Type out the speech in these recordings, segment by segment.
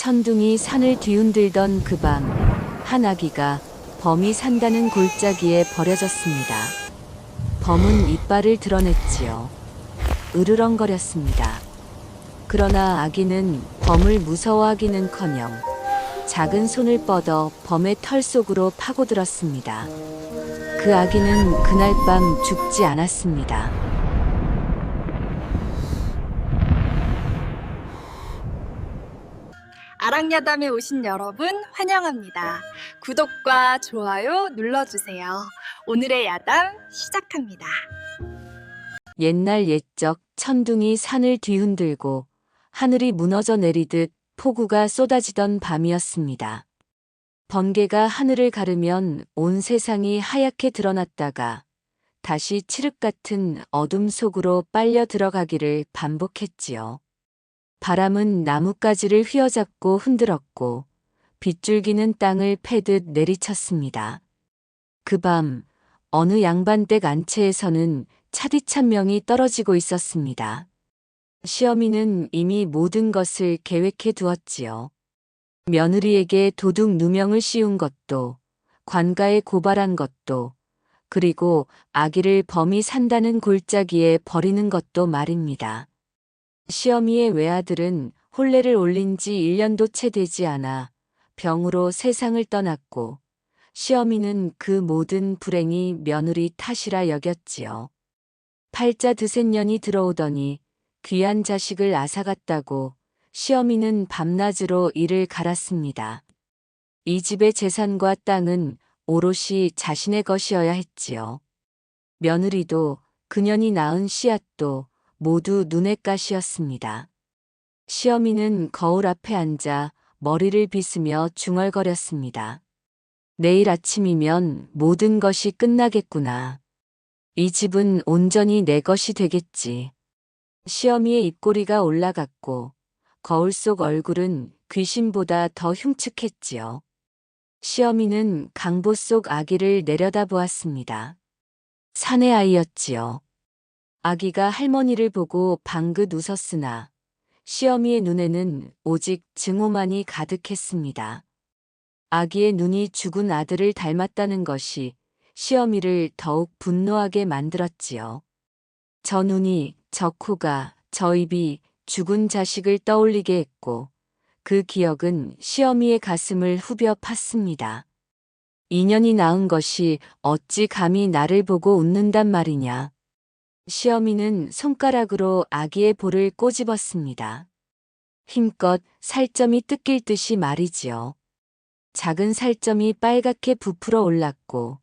천둥이 산을 뒤흔들던 그 밤, 한 아기가 범이 산다는 골짜기에 버려졌습니다. 범은 이빨을 드러냈지요. 으르렁거렸습니다. 그러나 아기는 범을 무서워하기는커녕 작은 손을 뻗어 범의 털 속으로 파고들었습니다. 그 아기는 그날 밤 죽지 않았습니다. 아랑야담에 오신 여러분 환영합니다. 구독과 좋아요 눌러주세요. 오늘의 야담 시작합니다. 옛날 옛적 천둥이 산을 뒤흔들고 하늘이 무너져 내리듯 폭우가 쏟아지던 밤이었습니다. 번개가 하늘을 가르면 온 세상이 하얗게 드러났다가 다시 칠흑 같은 어둠 속으로 빨려 들어가기를 반복했지요. 바람은 나뭇가지를 휘어잡고 흔들었고 빗줄기는 땅을 패듯 내리쳤습니다. 그 밤 어느 양반댁 안채에서는 차디찬 명이 떨어지고 있었습니다. 시어미는 이미 모든 것을 계획해 두었지요. 며느리에게 도둑 누명을 씌운 것도, 관가에 고발한 것도, 그리고 아기를 범이 산다는 골짜기에 버리는 것도 말입니다. 시어미의 외아들은 혼례를 올린 지 1년도 채 되지 않아 병으로 세상을 떠났고 시어미는 그 모든 불행이 며느리 탓이라 여겼지요. 팔자 드센년이 들어오더니 귀한 자식을 앗아갔다고 시어미는 밤낮으로 이를 갈았습니다. 이 집의 재산과 땅은 오롯이 자신의 것이어야 했지요. 며느리도 그년이 낳은 씨앗도 모두 눈의 가시였습니다. 시어미는 거울 앞에 앉아 머리를 빗으며 중얼거렸습니다. 내일 아침이면 모든 것이 끝나겠구나. 이 집은 온전히 내 것이 되겠지. 시어미의 입꼬리가 올라갔고 거울 속 얼굴은 귀신보다 더 흉측했지요. 시어미는 강보 속 아기를 내려다보았습니다. 사내 아이였지요. 아기가 할머니를 보고 방긋 웃었으나 시어미의 눈에는 오직 증오만이 가득했습니다. 아기의 눈이 죽은 아들을 닮았다는 것이 시어미를 더욱 분노하게 만들었지요. 저 눈이, 저 코가, 저 입이 죽은 자식을 떠올리게 했고 그 기억은 시어미의 가슴을 후벼 팠습니다. 인연이 낳은 것이 어찌 감히 나를 보고 웃는단 말이냐. 시어미는 손가락으로 아기의 볼을 꼬집었습니다. 힘껏 살점이 뜯길 듯이 말이지요. 작은 살점이 빨갛게 부풀어 올랐고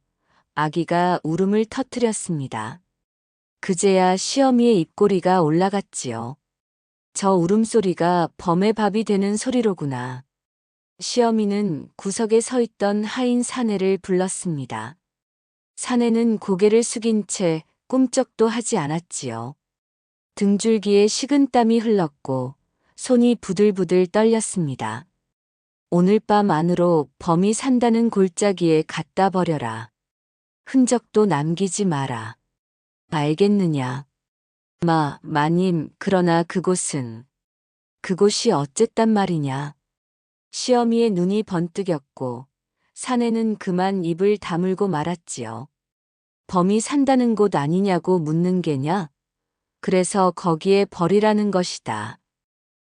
아기가 울음을 터뜨렸습니다. 그제야 시어미의 입꼬리가 올라갔지요. 저 울음소리가 범의 밥이 되는 소리로구나. 시어미는 구석에 서 있던 하인 사내를 불렀습니다. 사내는 고개를 숙인 채 꿈쩍도 하지 않았지요. 등줄기에 식은땀이 흘렀고 손이 부들부들 떨렸습니다. 오늘 밤 안으로 범이 산다는 골짜기에 갖다 버려라. 흔적도 남기지 마라. 알겠느냐. 마님, 그러나 그곳이 어쨌단 말이냐. 시어미의 눈이 번뜩였고 사내는 그만 입을 다물고 말았지요. 범이 산다는 곳 아니냐고 묻는 게냐? 그래서 거기에 버리라는 것이다.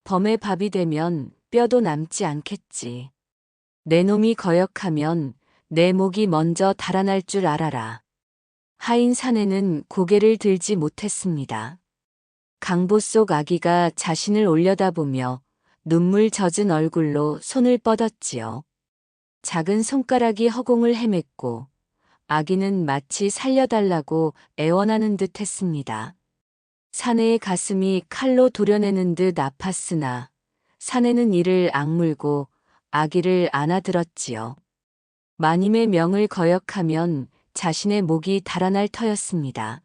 범의 밥이 되면 뼈도 남지 않겠지. 내 놈이 거역하면 내 목이 먼저 달아날 줄 알아라. 하인 사내는 고개를 들지 못했습니다. 강보 속 아기가 자신을 올려다보며 눈물 젖은 얼굴로 손을 뻗었지요. 작은 손가락이 허공을 헤맸고 아기는 마치 살려달라고 애원하는 듯 했습니다. 사내의 가슴이 칼로 도려내는 듯 아팠으나 사내는 이를 악물고 아기를 안아들었지요. 마님의 명을 거역하면 자신의 목이 달아날 터였습니다.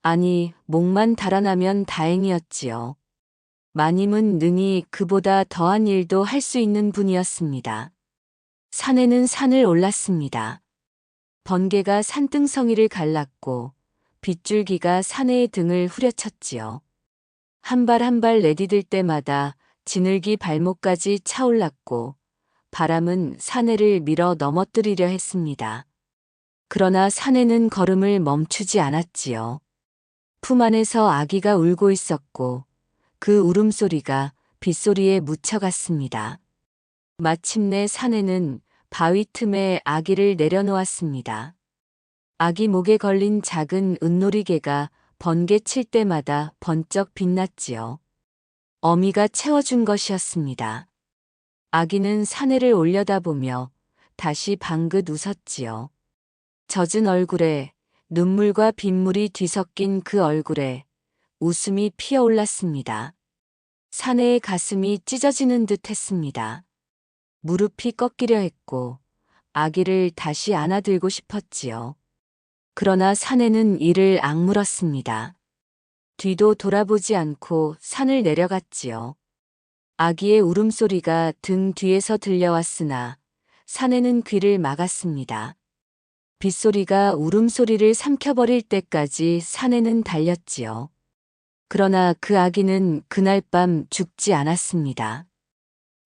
아니, 목만 달아나면 다행이었지요. 마님은 능히 그보다 더한 일도 할 수 있는 분이었습니다. 사내는 산을 올랐습니다. 번개가 산등성이를 갈랐고 빗줄기가 사내의 등을 후려쳤지요. 한 발 한 발 내디딜 때마다 지늘기 발목까지 차올랐고 바람은 사내를 밀어 넘어뜨리려 했습니다. 그러나 사내는 걸음을 멈추지 않았지요. 품 안에서 아기가 울고 있었고 그 울음소리가 빗소리에 묻혀갔습니다. 마침내 사내는 바위 틈에 아기를 내려놓았습니다. 아기 목에 걸린 작은 은놀이개가 번개 칠 때마다 번쩍 빛났지요. 어미가 채워준 것이었습니다. 아기는 사내를 올려다보며 다시 방긋 웃었지요. 젖은 얼굴에 눈물과 빗물이 뒤섞인 그 얼굴에 웃음이 피어올랐습니다. 사내의 가슴이 찢어지는 듯 했습니다. 무릎이 꺾이려 했고 아기를 다시 안아들고 싶었지요. 그러나 사내는 이를 악물었습니다. 뒤도 돌아보지 않고 산을 내려갔지요. 아기의 울음소리가 등 뒤에서 들려왔으나 사내는 귀를 막았습니다. 빗소리가 울음소리를 삼켜버릴 때까지 사내는 달렸지요. 그러나 그 아기는 그날 밤 죽지 않았습니다.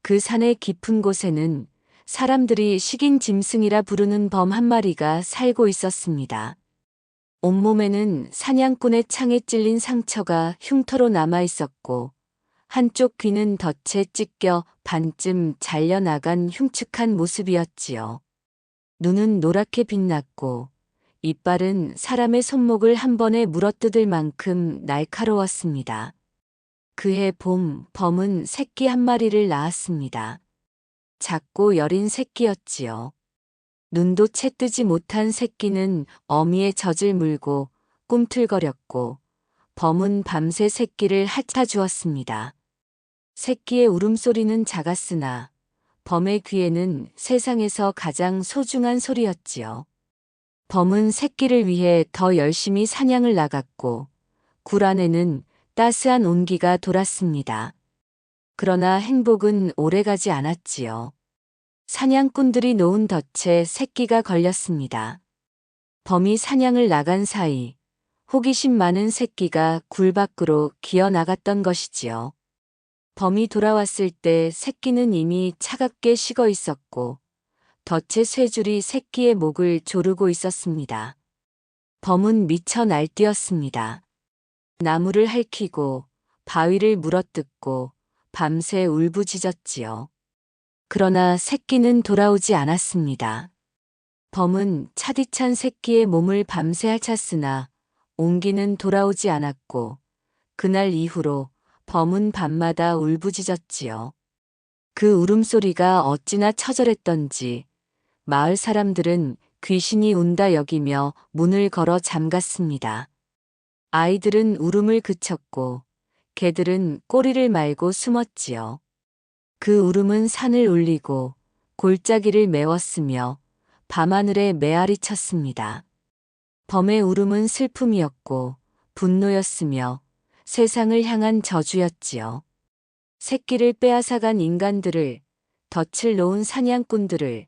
그 산의 깊은 곳에는 사람들이 식인 짐승이라 부르는 범 한 마리가 살고 있었습니다. 온몸에는 사냥꾼의 창에 찔린 상처가 흉터로 남아 있었고 한쪽 귀는 덫에 찢겨 반쯤 잘려나간 흉측한 모습이었지요. 눈은 노랗게 빛났고 이빨은 사람의 손목을 한 번에 물어뜯을 만큼 날카로웠습니다. 그해 봄, 범은 새끼 한 마리를 낳았습니다. 작고 여린 새끼였지요. 눈도 채 뜨지 못한 새끼는 어미의 젖을 물고 꿈틀거렸고 범은 밤새 새끼를 핥아주었습니다. 새끼의 울음소리는 작았으나 범의 귀에는 세상에서 가장 소중한 소리였지요. 범은 새끼를 위해 더 열심히 사냥을 나갔고 굴 안에는 따스한 온기가 돌았습니다. 그러나 행복은 오래가지 않았지요. 사냥꾼들이 놓은 덫에 새끼가 걸렸습니다. 범이 사냥을 나간 사이 호기심 많은 새끼가 굴 밖으로 기어 나갔던 것이지요. 범이 돌아왔을 때 새끼는 이미 차갑게 식어 있었고 덫의 쇠줄이 새끼의 목을 조르고 있었습니다. 범은 미쳐 날뛰었습니다. 나무를 핥히고 바위를 물어뜯고 밤새 울부짖었지요. 그러나 새끼는 돌아오지 않았습니다. 범은 차디찬 새끼의 몸을 밤새 핥았으나 온기는 돌아오지 않았고 그날 이후로 범은 밤마다 울부짖었지요. 그 울음소리가 어찌나 처절했던지 마을 사람들은 귀신이 운다 여기며 문을 걸어 잠갔습니다. 아이들은 울음을 그쳤고 개들은 꼬리를 말고 숨었지요. 그 울음은 산을 울리고 골짜기를 메웠으며 밤하늘에 메아리 쳤습니다. 범의 울음은 슬픔이었고 분노였으며 세상을 향한 저주였지요. 새끼를 빼앗아간 인간들을, 덫을 놓은 사냥꾼들을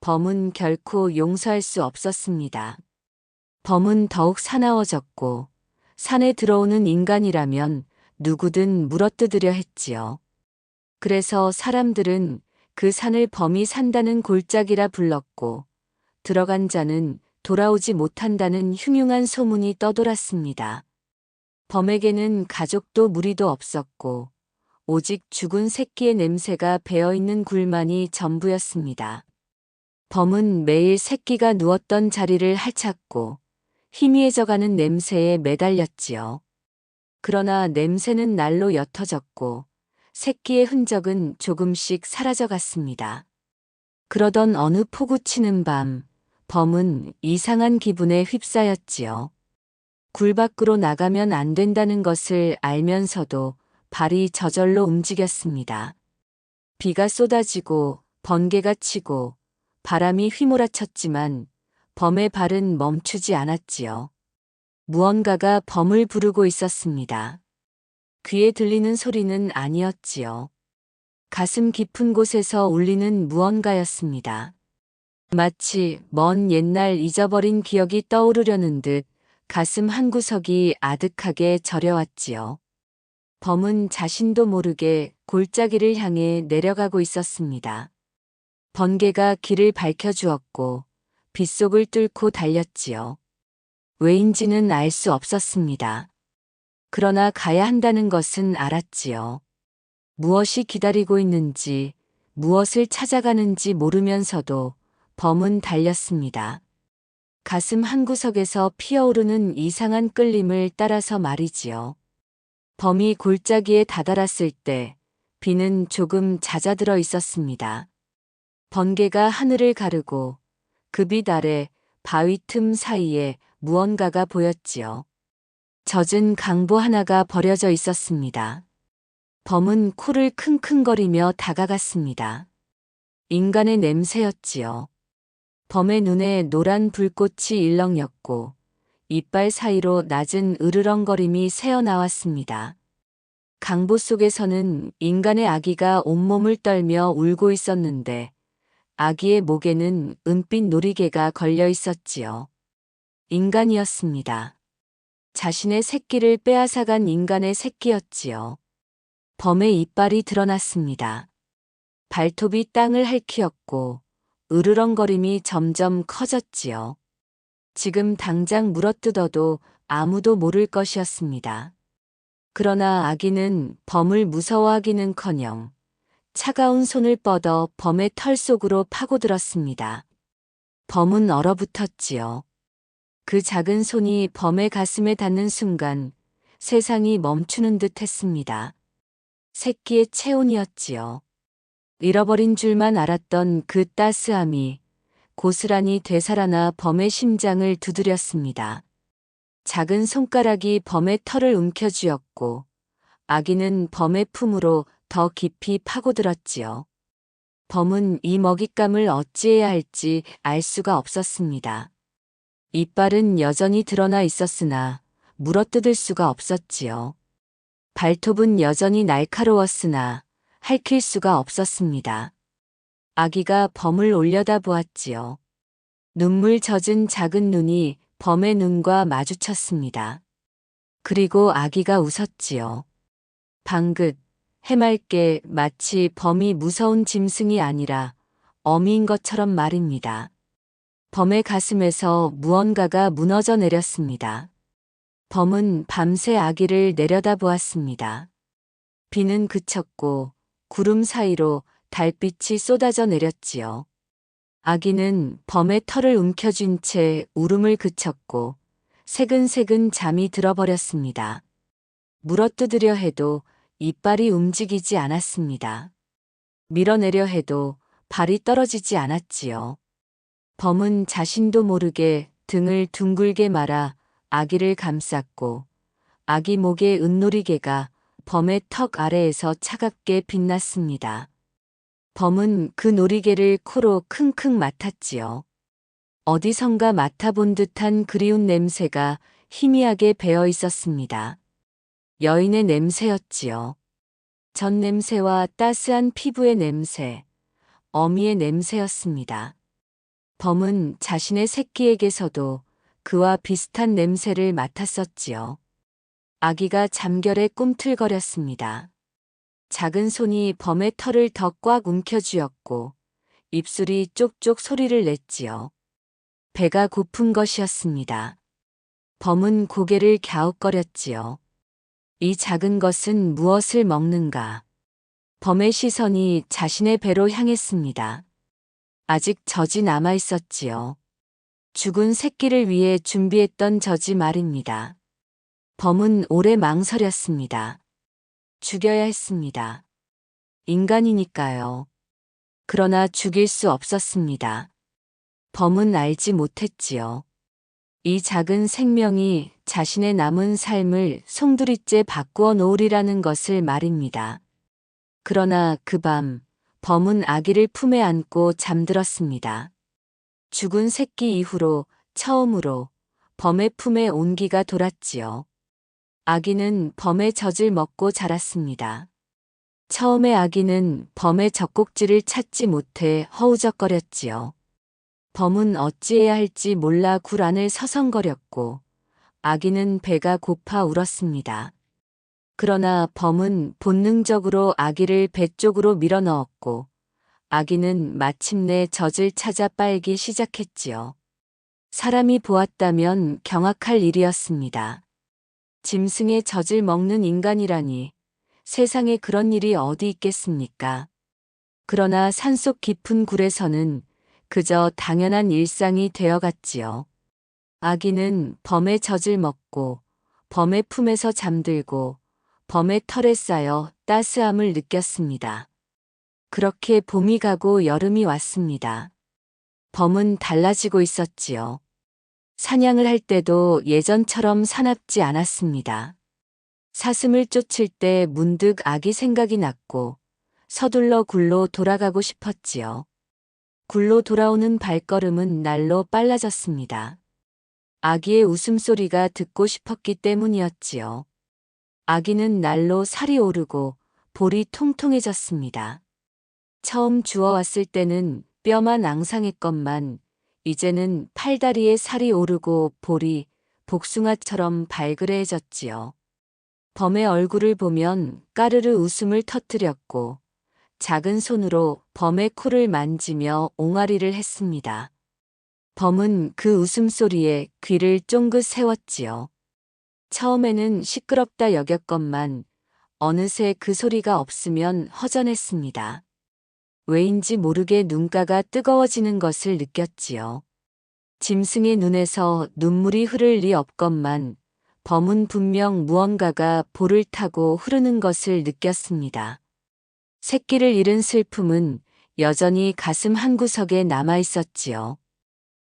범은 결코 용서할 수 없었습니다. 범은 더욱 사나워졌고 산에 들어오는 인간이라면 누구든 물어뜯으려 했지요. 그래서 사람들은 그 산을 범이 산다는 골짜기라 불렀고 들어간 자는 돌아오지 못한다는 흉흉한 소문이 떠돌았습니다. 범에게는 가족도 무리도 없었고 오직 죽은 새끼의 냄새가 배어있는 굴만이 전부였습니다. 범은 매일 새끼가 누웠던 자리를 핥았고 희미해져가는 냄새에 매달렸지요. 그러나 냄새는 날로 옅어졌고 새끼의 흔적은 조금씩 사라져갔습니다. 그러던 어느 폭우 치는 밤, 범은 이상한 기분에 휩싸였지요. 굴 밖으로 나가면 안 된다는 것을 알면서도 발이 저절로 움직였습니다. 비가 쏟아지고 번개가 치고 바람이 휘몰아쳤지만 범의 발은 멈추지 않았지요. 무언가가 범을 부르고 있었습니다. 귀에 들리는 소리는 아니었지요. 가슴 깊은 곳에서 울리는 무언가였습니다. 마치 먼 옛날 잊어버린 기억이 떠오르려는 듯 가슴 한구석이 아득하게 저려왔지요. 범은 자신도 모르게 골짜기를 향해 내려가고 있었습니다. 번개가 길을 밝혀주었고 빗속을 뚫고 달렸지요. 왜인지는 알 수 없었습니다. 그러나 가야 한다는 것은 알았지요. 무엇이 기다리고 있는지, 무엇을 찾아가는지 모르면서도 범은 달렸습니다. 가슴 한구석에서 피어오르는 이상한 끌림을 따라서 말이지요. 범이 골짜기에 다다랐을 때 비는 조금 잦아들어 있었습니다. 번개가 하늘을 가르고 그 빛 아래 바위 틈 사이에 무언가가 보였지요. 젖은 강보 하나가 버려져 있었습니다. 범은 코를 킁킁거리며 다가갔습니다. 인간의 냄새였지요. 범의 눈에 노란 불꽃이 일렁였고 이빨 사이로 낮은 으르렁거림이 새어나왔습니다. 강보 속에서는 인간의 아기가 온몸을 떨며 울고 있었는데 아기의 목에는 은빛 놀이개가 걸려 있었지요. 인간이었습니다. 자신의 새끼를 빼앗아간 인간의 새끼였지요. 범의 이빨이 드러났습니다. 발톱이 땅을 핥히었고 으르렁거림이 점점 커졌지요. 지금 당장 물어뜯어도 아무도 모를 것이었습니다. 그러나 아기는 범을 무서워하기는커녕 차가운 손을 뻗어 범의 털 속으로 파고들었습니다. 범은 얼어붙었지요. 그 작은 손이 범의 가슴에 닿는 순간 세상이 멈추는 듯 했습니다. 새끼의 체온이었지요. 잃어버린 줄만 알았던 그 따스함이 고스란히 되살아나 범의 심장을 두드렸습니다. 작은 손가락이 범의 털을 움켜쥐었고 아기는 범의 품으로 더 깊이 파고들었지요. 범은 이 먹잇감을 어찌해야 할지 알 수가 없었습니다. 이빨은 여전히 드러나 있었으나 물어뜯을 수가 없었지요. 발톱은 여전히 날카로웠으나 핥힐 수가 없었습니다. 아기가 범을 올려다보았지요. 눈물 젖은 작은 눈이 범의 눈과 마주쳤습니다. 그리고 아기가 웃었지요. 방긋, 해맑게 마치 범이 무서운 짐승이 아니라 어미인 것처럼 말입니다. 범의 가슴에서 무언가가 무너져 내렸습니다. 범은 밤새 아기를 내려다보았습니다. 비는 그쳤고 구름 사이로 달빛이 쏟아져 내렸지요. 아기는 범의 털을 움켜쥔 채 울음을 그쳤고 새근새근 잠이 들어버렸습니다. 물어뜯으려 해도 이빨이 움직이지 않았습니다. 밀어내려 해도 발이 떨어지지 않았지요. 범은 자신도 모르게 등을 둥글게 말아 아기를 감쌌고 아기 목의 은놀이개가 범의 턱 아래에서 차갑게 빛났습니다. 범은 그 놀이개를 코로 킁킁 맡았지요. 어디선가 맡아본 듯한 그리운 냄새가 희미하게 배어 있었습니다. 여인의 냄새였지요. 전 냄새와 따스한 피부의 냄새, 어미의 냄새였습니다. 범은 자신의 새끼에게서도 그와 비슷한 냄새를 맡았었지요. 아기가 잠결에 꿈틀거렸습니다. 작은 손이 범의 털을 더 꽉 움켜쥐었고 입술이 쪽쪽 소리를 냈지요. 배가 고픈 것이었습니다. 범은 고개를 갸웃거렸지요. 이 작은 것은 무엇을 먹는가? 범의 시선이 자신의 배로 향했습니다. 아직 젖이 남아 있었지요. 죽은 새끼를 위해 준비했던 젖이 말입니다. 범은 오래 망설였습니다. 죽여야 했습니다. 인간이니까요. 그러나 죽일 수 없었습니다. 범은 알지 못했지요. 이 작은 생명이 자신의 남은 삶을 송두리째 바꾸어 놓으리라는 것을 말입니다. 그러나 그 밤, 범은 아기를 품에 안고 잠들었습니다. 죽은 새끼 이후로 처음으로 범의 품에 온기가 돌았지요. 아기는 범의 젖을 먹고 자랐습니다. 처음에 아기는 범의 젖꼭지를 찾지 못해 허우적거렸지요. 범은 어찌해야 할지 몰라 굴 안을 서성거렸고 아기는 배가 고파 울었습니다. 그러나 범은 본능적으로 아기를 배 쪽으로 밀어 넣었고 아기는 마침내 젖을 찾아 빨기 시작했지요. 사람이 보았다면 경악할 일이었습니다. 짐승의 젖을 먹는 인간이라니 세상에 그런 일이 어디 있겠습니까? 그러나 산속 깊은 굴에서는 그저 당연한 일상이 되어갔지요. 아기는 범의 젖을 먹고 범의 품에서 잠들고 범의 털에 쌓여 따스함을 느꼈습니다. 그렇게 봄이 가고 여름이 왔습니다. 범은 달라지고 있었지요. 사냥을 할 때도 예전처럼 사납지 않았습니다. 사슴을 쫓을 때 문득 아기 생각이 났고 서둘러 굴로 돌아가고 싶었지요. 굴로 돌아오는 발걸음은 날로 빨라졌습니다. 아기의 웃음소리가 듣고 싶었기 때문이었지요. 아기는 날로 살이 오르고 볼이 통통해졌습니다. 처음 주워왔을 때는 뼈만 앙상했건만 이제는 팔다리에 살이 오르고 볼이 복숭아처럼 발그레해졌지요. 범의 얼굴을 보면 까르르 웃음을 터뜨렸고 작은 손으로 범의 코를 만지며 옹알이를 했습니다. 범은 그 웃음소리에 귀를 쫑긋 세웠지요. 처음에는 시끄럽다 여겼건만 어느새 그 소리가 없으면 허전했습니다. 왜인지 모르게 눈가가 뜨거워지는 것을 느꼈지요. 짐승의 눈에서 눈물이 흐를 리 없건만 범은 분명 무언가가 볼을 타고 흐르는 것을 느꼈습니다. 새끼를 잃은 슬픔은 여전히 가슴 한구석에 남아 있었지요.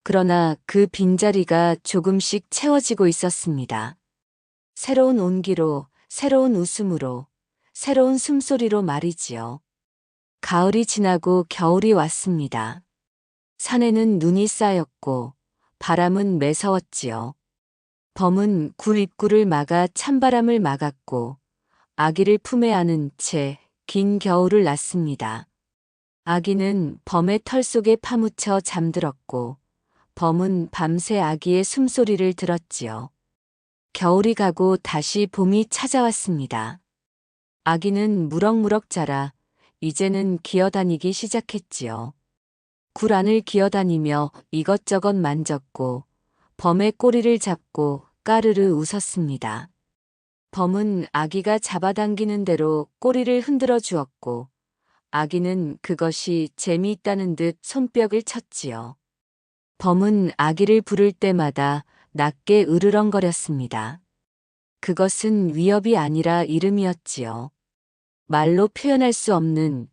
그러나 그 빈자리가 조금씩 채워지고 있었습니다. 새로운 온기로, 새로운 웃음으로, 새로운 숨소리로 말이지요. 가을이 지나고 겨울이 왔습니다. 산에는 눈이 쌓였고 바람은 매서웠지요. 범은 굴 입구를 막아 찬바람을 막았고 아기를 품에 안은 채 긴 겨울을 났습니다. 아기는 범의 털 속에 파묻혀 잠들었고 범은 밤새 아기의 숨소리를 들었지요. 겨울이 가고 다시 봄이 찾아왔습니다. 아기는 무럭무럭 자라 이제는 기어다니기 시작했지요. 굴 안을 기어다니며 이것저것 만졌고 범의 꼬리를 잡고 까르르 웃었습니다. 범은 아기가 잡아당기는 대로 꼬리를 흔들어 주었고 아기는 그것이 재미있다는 듯 손뼉을 쳤지요. 범은 아기를 부를 때마다 낮게 으르렁거렸습니다. 그것은 위협이 아니라 이름이었지요. 말로 표현할 수 없는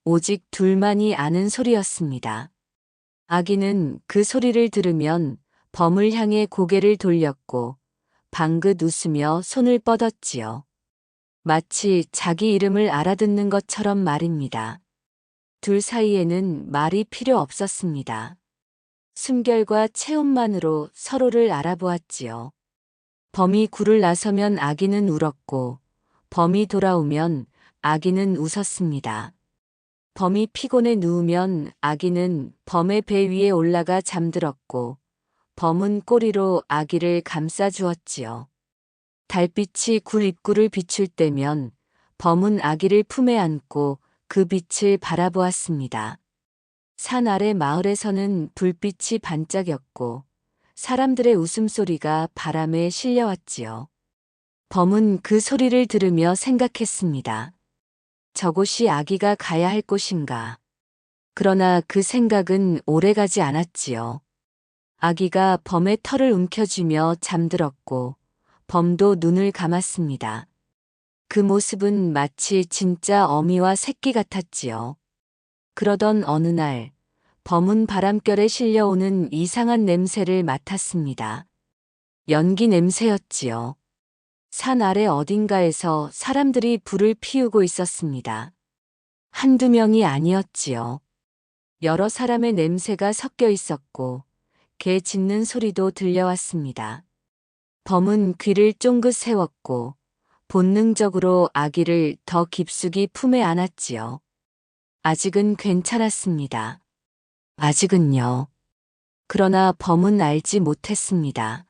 오직 둘만이 아는 소리였습니다. 아기는 그 소리를 들으면 범을 향해 고개를 돌렸고 방긋 웃으며 손을 뻗었지요. 마치 자기 이름을 알아듣는 것처럼 말입니다. 둘 사이에는 말이 필요 없었습니다. 숨결과 체온만으로 서로를 알아보았지요. 범이 굴을 나서면 아기는 울었고 범이 돌아오면 아기는 웃었습니다. 범이 피곤해 누우면 아기는 범의 배 위에 올라가 잠들었고 범은 꼬리로 아기를 감싸주었지요. 달빛이 굴 입구를 비출 때면 범은 아기를 품에 안고 그 빛을 바라보았습니다. 산 아래 마을에서는 불빛이 반짝였고 사람들의 웃음소리가 바람에 실려왔지요. 범은 그 소리를 들으며 생각했습니다. 저곳이 아기가 가야 할 곳인가. 그러나 그 생각은 오래가지 않았지요. 아기가 범의 털을 움켜쥐며 잠들었고 범도 눈을 감았습니다. 그 모습은 마치 진짜 어미와 새끼 같았지요. 그러던 어느 날 범은 바람결에 실려오는 이상한 냄새를 맡았습니다. 연기 냄새였지요. 산 아래 어딘가에서 사람들이 불을 피우고 있었습니다. 한두 명이 아니었지요. 여러 사람의 냄새가 섞여 있었고 개 짖는 소리도 들려왔습니다. 범은 귀를 쫑긋 세웠고 본능적으로 아기를 더 깊숙이 품에 안았지요. 아직은 괜찮았습니다. 아직은요. 그러나 범은 알지 못했습니다.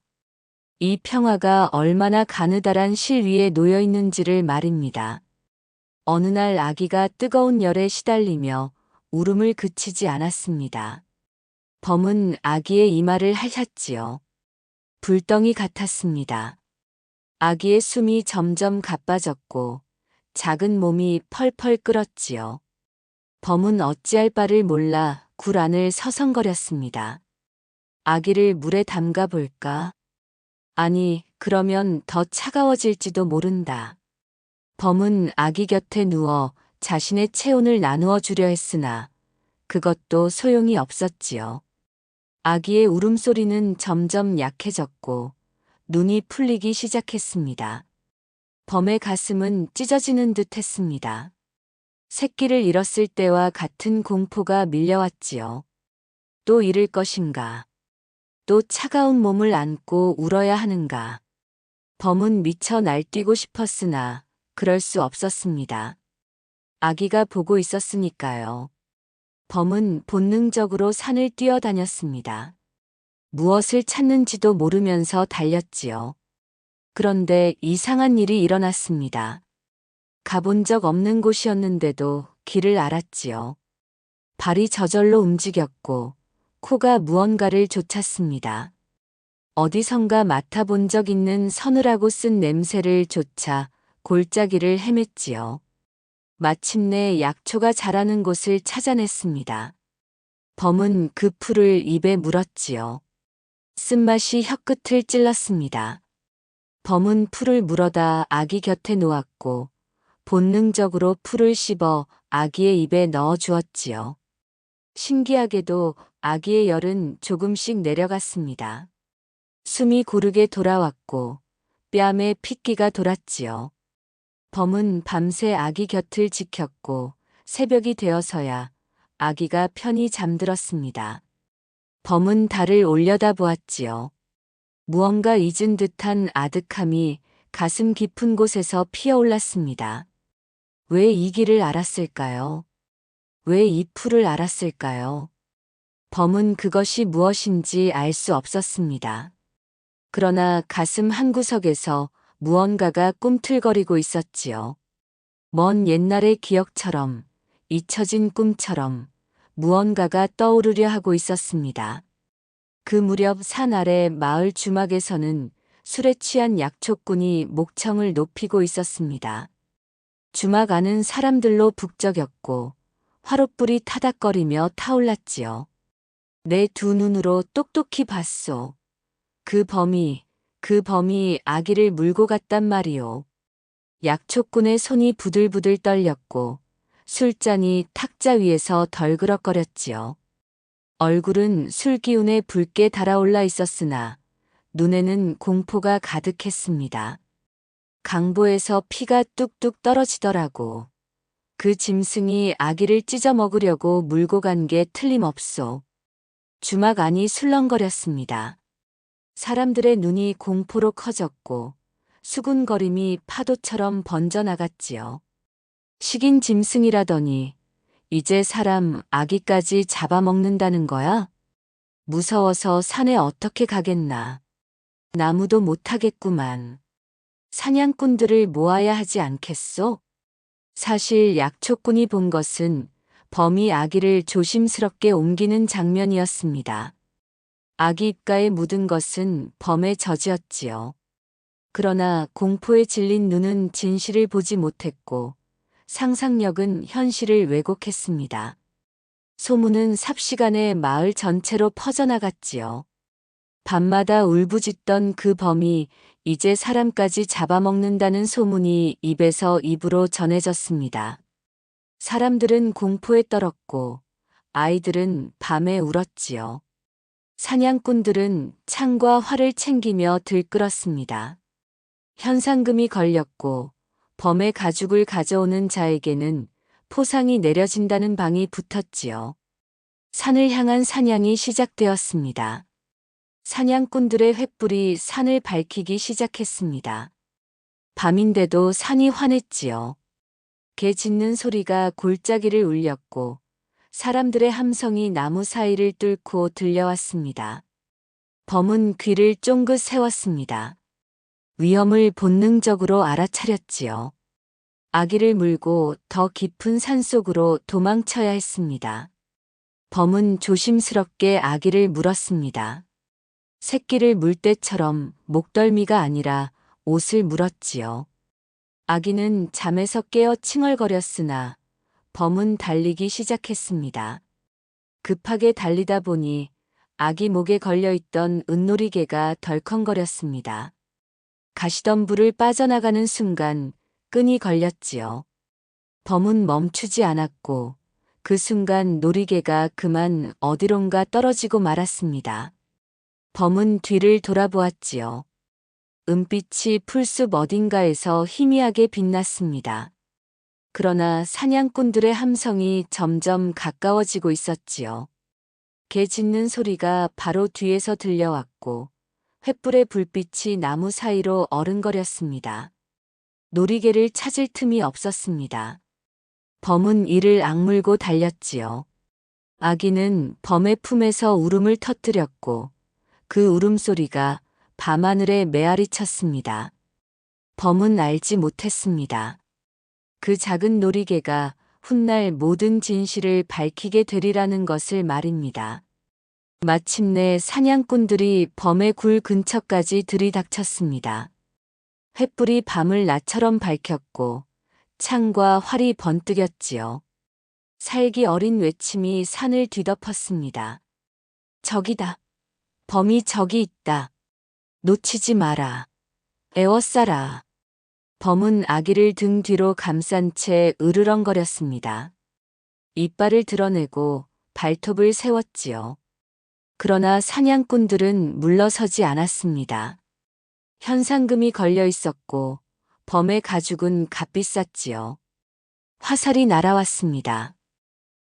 이 평화가 얼마나 가느다란 실 위에 놓여 있는지를 말입니다. 어느 날 아기가 뜨거운 열에 시달리며 울음을 그치지 않았습니다. 범은 아기의 이마를 핥았지요. 불덩이 같았습니다. 아기의 숨이 점점 가빠졌고 작은 몸이 펄펄 끓었지요. 범은 어찌할 바를 몰라 굴 안을 서성거렸습니다. 아기를 물에 담가 볼까? 아니, 그러면 더 차가워질지도 모른다. 범은 아기 곁에 누워 자신의 체온을 나누어 주려 했으나 그것도 소용이 없었지요. 아기의 울음소리는 점점 약해졌고 눈이 풀리기 시작했습니다. 범의 가슴은 찢어지는 듯 했습니다. 새끼를 잃었을 때와 같은 공포가 밀려왔지요. 또 잃을 것인가? 또 차가운 몸을 안고 울어야 하는가? 범은 미쳐 날뛰고 싶었으나 그럴 수 없었습니다. 아기가 보고 있었으니까요. 범은 본능적으로 산을 뛰어다녔습니다. 무엇을 찾는지도 모르면서 달렸지요. 그런데 이상한 일이 일어났습니다. 가본 적 없는 곳이었는데도 길을 알았지요. 발이 저절로 움직였고 코가 무언가를 좇았습니다. 어디선가 맡아본 적 있는 서늘하고 쓴 냄새를 쫓아 골짜기를 헤맸지요. 마침내 약초가 자라는 곳을 찾아냈습니다. 범은 그 풀을 입에 물었지요. 쓴맛이 혀끝을 찔렀습니다. 범은 풀을 물어다 아기 곁에 놓았고 본능적으로 풀을 씹어 아기의 입에 넣어 주었지요. 신기하게도 아기의 열은 조금씩 내려갔습니다. 숨이 고르게 돌아왔고 뺨에 핏기가 돌았지요. 범은 밤새 아기 곁을 지켰고 새벽이 되어서야 아기가 편히 잠들었습니다. 범은 달을 올려다 보았지요. 무언가 잊은 듯한 아득함이 가슴 깊은 곳에서 피어올랐습니다. 왜 이 길을 알았을까요? 왜 이 풀을 알았을까요? 범은 그것이 무엇인지 알 수 없었습니다. 그러나 가슴 한구석에서 무언가가 꿈틀거리고 있었지요. 먼 옛날의 기억처럼, 잊혀진 꿈처럼 무언가가 떠오르려 하고 있었습니다. 그 무렵 산 아래 마을 주막에서는 술에 취한 약초꾼이 목청을 높이고 있었습니다. 주막 안은 사람들로 북적였고 화롯불이 타닥거리며 타올랐지요. 내 두 눈으로 똑똑히 봤소. 그 범이 아기를 물고 갔단 말이오. 약초꾼의 손이 부들부들 떨렸고 술잔이 탁자 위에서 덜그럭거렸지요. 얼굴은 술 기운에 붉게 달아올라 있었으나 눈에는 공포가 가득했습니다. 강보에서 피가 뚝뚝 떨어지더라고. 그 짐승이 아기를 찢어 먹으려고 물고 간 게 틀림없소. 주막 안이 술렁거렸습니다. 사람들의 눈이 공포로 커졌고 수군거림이 파도처럼 번져나갔지요. 식인 짐승이라더니 이제 사람 아기까지 잡아먹는다는 거야? 무서워서 산에 어떻게 가겠나. 나무도 못하겠구만. 사냥꾼들을 모아야 하지 않겠소? 사실 약초꾼이 본 것은 범이 아기를 조심스럽게 옮기는 장면이었습니다. 아기 입가에 묻은 것은 범의 젖이었지요. 그러나 공포에 질린 눈은 진실을 보지 못했고 상상력은 현실을 왜곡했습니다. 소문은 삽시간에 마을 전체로 퍼져나갔지요. 밤마다 울부짖던 그 범이 이제 사람까지 잡아먹는다는 소문이 입에서 입으로 전해졌습니다. 사람들은 공포에 떨었고 아이들은 밤에 울었지요. 사냥꾼들은 창과 활을 챙기며 들끓었습니다. 현상금이 걸렸고 범의 가죽을 가져오는 자에게는 포상이 내려진다는 방이 붙었지요. 산을 향한 사냥이 시작되었습니다. 사냥꾼들의 횃불이 산을 밝히기 시작했습니다. 밤인데도 산이 환했지요. 개 짖는 소리가 골짜기를 울렸고 사람들의 함성이 나무 사이를 뚫고 들려왔습니다. 범은 귀를 쫑긋 세웠습니다. 위험을 본능적으로 알아차렸지요. 아기를 물고 더 깊은 산속으로 도망쳐야 했습니다. 범은 조심스럽게 아기를 물었습니다. 새끼를 물 때처럼 목덜미가 아니라 옷을 물었지요. 아기는 잠에서 깨어 칭얼거렸으나 범은 달리기 시작했습니다. 급하게 달리다 보니 아기 목에 걸려있던 은놀이개가 덜컹거렸습니다. 가시덤불을 빠져나가는 순간 끈이 걸렸지요. 범은 멈추지 않았고 그 순간 놀이개가 그만 어디론가 떨어지고 말았습니다. 범은 뒤를 돌아보았지요. 은빛이 풀숲 어딘가에서 희미하게 빛났습니다. 그러나 사냥꾼들의 함성이 점점 가까워지고 있었지요. 개 짖는 소리가 바로 뒤에서 들려왔고 횃불의 불빛이 나무 사이로 어른거렸습니다. 놀이개를 찾을 틈이 없었습니다. 범은 이를 악물고 달렸지요. 아기는 범의 품에서 울음을 터뜨렸고 그 울음소리가 밤하늘에 메아리 쳤습니다. 범은 알지 못했습니다. 그 작은 놀이개가 훗날 모든 진실을 밝히게 되리라는 것을 말입니다. 마침내 사냥꾼들이 범의 굴 근처까지 들이닥쳤습니다. 횃불이 밤을 나처럼 밝혔고 창과 활이 번뜩였지요. 살기 어린 외침이 산을 뒤덮었습니다. 저기다. 범이 저기 있다. 놓치지 마라. 애워싸라. 범은 아기를 등 뒤로 감싼 채 으르렁거렸습니다. 이빨을 드러내고 발톱을 세웠지요. 그러나 사냥꾼들은 물러서지 않았습니다. 현상금이 걸려 있었고 범의 가죽은 값비쌌지요. 화살이 날아왔습니다.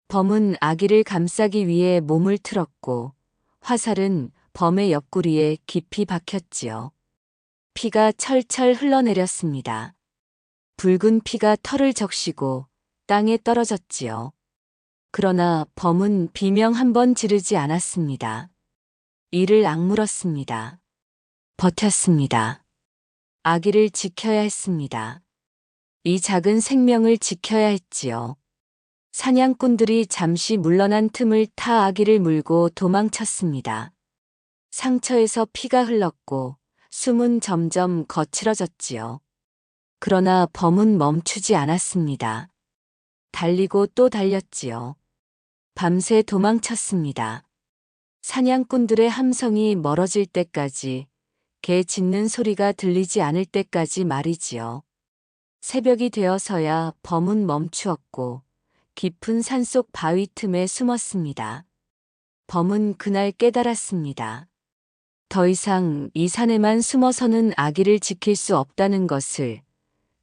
범은 아기를 감싸기 위해 몸을 틀었고 화살은 범의 옆구리에 깊이 박혔지요. 피가 철철 흘러내렸습니다. 붉은 피가 털을 적시고 땅에 떨어졌지요. 그러나 범은 비명 한 번 지르지 않았습니다. 이를 악물었습니다. 버텼습니다. 아기를 지켜야 했습니다. 이 작은 생명을 지켜야 했지요. 사냥꾼들이 잠시 물러난 틈을 타 아기를 물고 도망쳤습니다. 상처에서 피가 흘렀고 숨은 점점 거칠어졌지요. 그러나 범은 멈추지 않았습니다. 달리고 또 달렸지요. 밤새 도망쳤습니다. 사냥꾼들의 함성이 멀어질 때까지, 개 짖는 소리가 들리지 않을 때까지 말이지요. 새벽이 되어서야 범은 멈추었고 깊은 산속 바위 틈에 숨었습니다. 범은 그날 깨달았습니다. 더 이상 이 산에만 숨어서는 아기를 지킬 수 없다는 것을,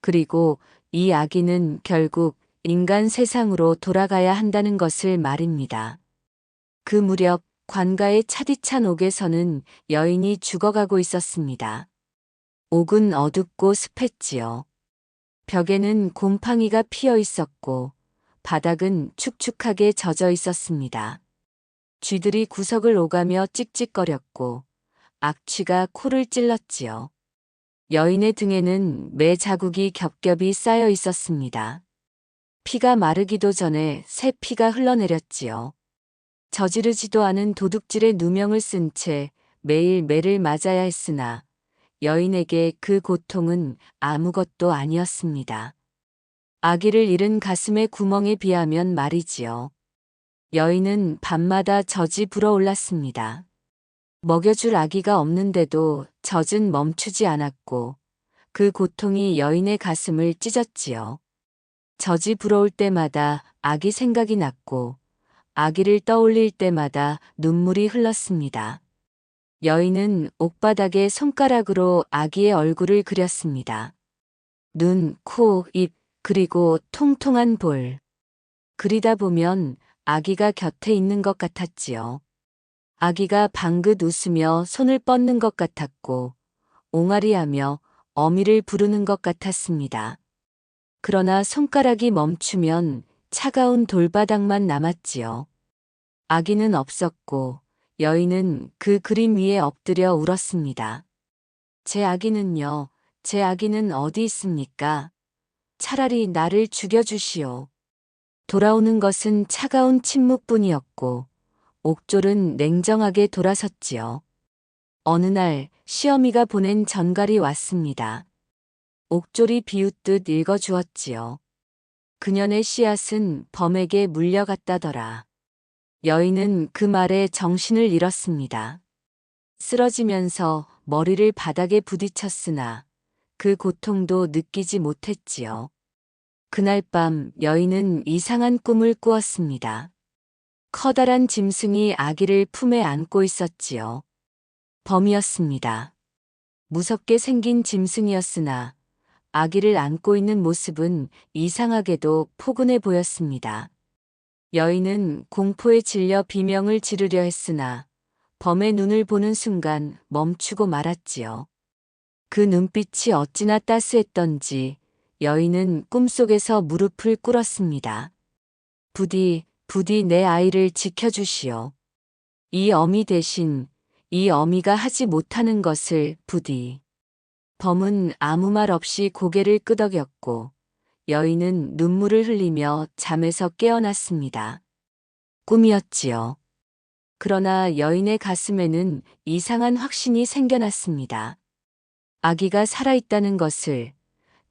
그리고 이 아기는 결국 인간 세상으로 돌아가야 한다는 것을 말입니다. 그 무렵 관가의 차디찬 옥에서는 여인이 죽어가고 있었습니다. 옥은 어둡고 습했지요. 벽에는 곰팡이가 피어 있었고 바닥은 축축하게 젖어 있었습니다. 쥐들이 구석을 오가며 찍찍거렸고 악취가 코를 찔렀지요. 여인의 등에는 매 자국이 겹겹이 쌓여 있었습니다. 피가 마르기도 전에 새 피가 흘러내렸지요. 저지르지도 않은 도둑질의 누명을 쓴 채 매일 매를 맞아야 했으나 여인에게 그 고통은 아무것도 아니었습니다. 아기를 잃은 가슴의 구멍에 비하면 말이지요. 여인은 밤마다 젖이 불어올랐습니다. 먹여줄 아기가 없는데도 젖은 멈추지 않았고 그 고통이 여인의 가슴을 찢었지요. 젖이 불어올 때마다 아기 생각이 났고 아기를 떠올릴 때마다 눈물이 흘렀습니다. 여인은 옥바닥에 손가락으로 아기의 얼굴을 그렸습니다. 눈, 코, 입, 그리고 통통한 볼. 그리다 보면 아기가 곁에 있는 것 같았지요. 아기가 방긋 웃으며 손을 뻗는 것 같았고 옹알이하며 어미를 부르는 것 같았습니다. 그러나 손가락이 멈추면 차가운 돌바닥만 남았지요. 아기는 없었고 여인은 그 그림 위에 엎드려 울었습니다. 제 아기는요, 제 아기는 어디 있습니까? 차라리 나를 죽여주시오. 돌아오는 것은 차가운 침묵뿐이었고, 옥졸은 냉정하게 돌아섰지요. 어느 날 시어미가 보낸 전갈이 왔습니다. 옥졸이 비웃듯 읽어주었지요. 그년의 씨앗은 범에게 물려갔다더라. 여인은 그 말에 정신을 잃었습니다. 쓰러지면서 머리를 바닥에 부딪혔으나 그 고통도 느끼지 못했지요. 그날 밤 여인은 이상한 꿈을 꾸었습니다. 커다란 짐승이 아기를 품에 안고 있었지요. 범이었습니다. 무섭게 생긴 짐승이었으나 아기를 안고 있는 모습은 이상하게도 포근해 보였습니다. 여인은 공포에 질려 비명을 지르려 했으나 범의 눈을 보는 순간 멈추고 말았지요. 그 눈빛이 어찌나 따스했던지 여인은 꿈속에서 무릎을 꿇었습니다. 부디 내 아이를 지켜주시오. 이 어미 대신 이 어미가 하지 못하는 것을 부디. 범은 아무 말 없이 고개를 끄덕였고 여인은 눈물을 흘리며 잠에서 깨어났습니다. 꿈이었지요. 그러나 여인의 가슴에는 이상한 확신이 생겨났습니다. 아기가 살아있다는 것을,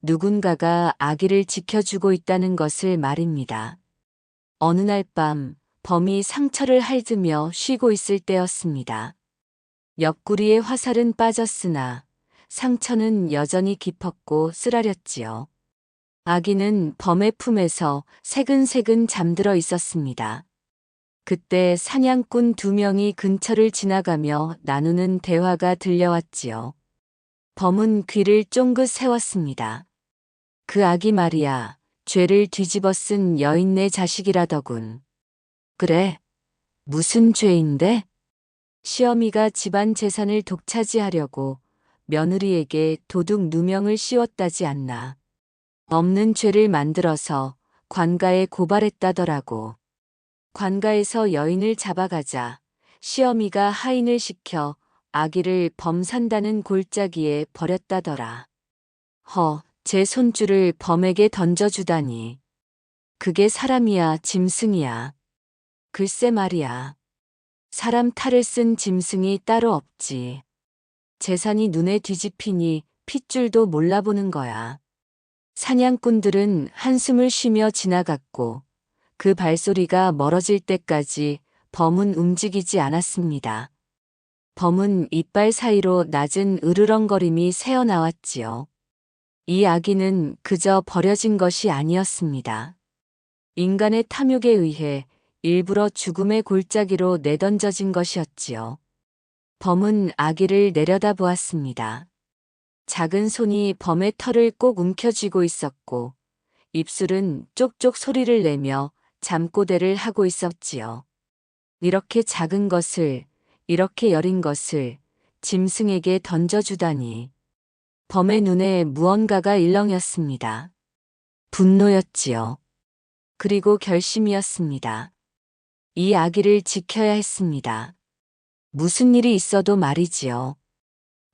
누군가가 아기를 지켜주고 있다는 것을 말입니다. 어느 날 밤 범이 상처를 핥으며 쉬고 있을 때였습니다. 옆구리에 화살은 빠졌으나 상처는 여전히 깊었고 쓰라렸지요. 아기는 범의 품에서 새근새근 잠들어 있었습니다. 그때 사냥꾼 2명이 근처를 지나가며 나누는 대화가 들려왔지요. 범은 귀를 쫑긋 세웠습니다. 그 아기 말이야, 죄를 뒤집어 쓴 여인네 자식이라더군. 그래, 무슨 죄인데? 시어미가 집안 재산을 독차지하려고 며느리에게 도둑 누명을 씌웠다지 않나. 없는 죄를 만들어서 관가에 고발했다더라고. 관가에서 여인을 잡아가자 시어미가 하인을 시켜 아기를 범 산다는 골짜기에 버렸다더라. 제 손줄을 범에게 던져주다니. 그게 사람이야, 짐승이야. 글쎄 말이야. 사람 탈을 쓴 짐승이 따로 없지. 재산이 눈에 뒤집히니 핏줄도 몰라보는 거야. 사냥꾼들은 한숨을 쉬며 지나갔고 그 발소리가 멀어질 때까지 범은 움직이지 않았습니다. 범은 이빨 사이로 낮은 으르렁거림이 새어나왔지요. 이 아기는 그저 버려진 것이 아니었습니다. 인간의 탐욕에 의해 일부러 죽음의 골짜기로 내던져진 것이었지요. 범은 아기를 내려다보았습니다. 작은 손이 범의 털을 꼭 움켜쥐고 있었고 입술은 쪽쪽 소리를 내며 잠꼬대를 하고 있었지요. 이렇게 작은 것을, 이렇게 여린 것을 짐승에게 던져주다니. 범의 눈에 무언가가 일렁였습니다. 분노였지요. 그리고 결심이었습니다. 이 아기를 지켜야 했습니다. 무슨 일이 있어도 말이지요.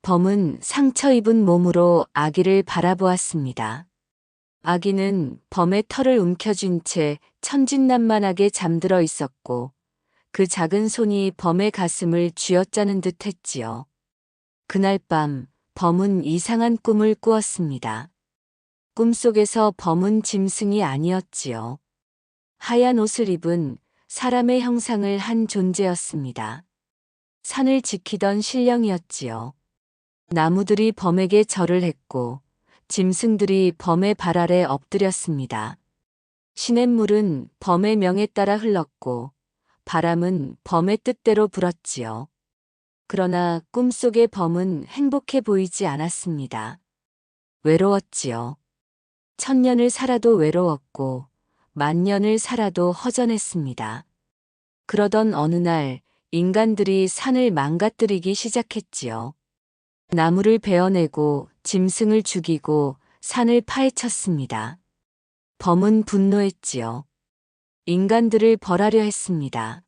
범은 상처 입은 몸으로 아기를 바라보았습니다. 아기는 범의 털을 움켜쥔 채 천진난만하게 잠들어 있었고 그 작은 손이 범의 가슴을 쥐어짜는 듯 했지요. 그날 밤 범은 이상한 꿈을 꾸었습니다. 꿈속에서 범은 짐승이 아니었지요. 하얀 옷을 입은 사람의 형상을 한 존재였습니다. 산을 지키던 신령이었지요. 나무들이 범에게 절을 했고 짐승들이 범의 발 아래 엎드렸습니다. 시냇물은 범의 명에 따라 흘렀고 바람은 범의 뜻대로 불었지요. 그러나 꿈속의 범은 행복해 보이지 않았습니다. 외로웠지요. 1000년을 살아도 외로웠고 10,000년을 살아도 허전했습니다. 그러던 어느 날 인간들이 산을 망가뜨리기 시작했지요. 나무를 베어내고 짐승을 죽이고 산을 파헤쳤습니다. 범은 분노했지요. 인간들을 벌하려 했습니다.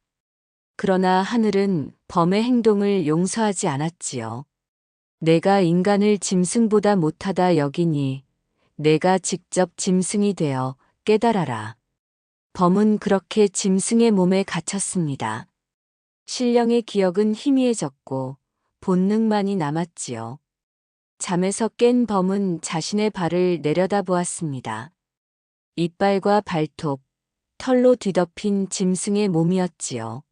그러나 하늘은 범의 행동을 용서하지 않았지요. 내가 인간을 짐승보다 못하다 여기니 내가 직접 짐승이 되어 깨달아라. 범은 그렇게 짐승의 몸에 갇혔습니다. 신령의 기억은 희미해졌고 본능만이 남았지요. 잠에서 깬 범은 자신의 발을 내려다보았습니다. 이빨과 발톱, 털로 뒤덮인 짐승의 몸이었지요.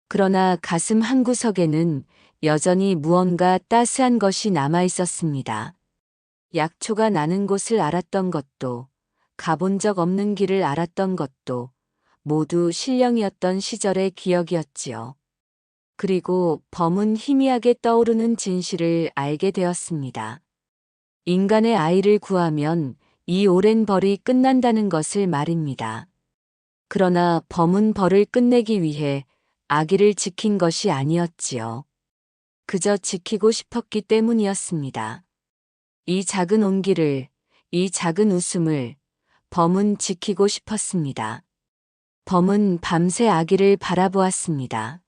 그러나 가슴 한구석에는 여전히 무언가 따스한 것이 남아 있었습니다. 약초가 나는 곳을 알았던 것도, 가본 적 없는 길을 알았던 것도 모두 신령이었던 시절의 기억이었지요. 그리고 범은 희미하게 떠오르는 진실을 알게 되었습니다. 인간의 아이를 구하면 이 오랜 벌이 끝난다는 것을 말입니다. 그러나 범은 벌을 끝내기 위해 아기를 지킨 것이 아니었지요. 그저 지키고 싶었기 때문이었습니다. 이 작은 온기를, 이 작은 웃음을 범은 지키고 싶었습니다. 범은 밤새 아기를 바라보았습니다.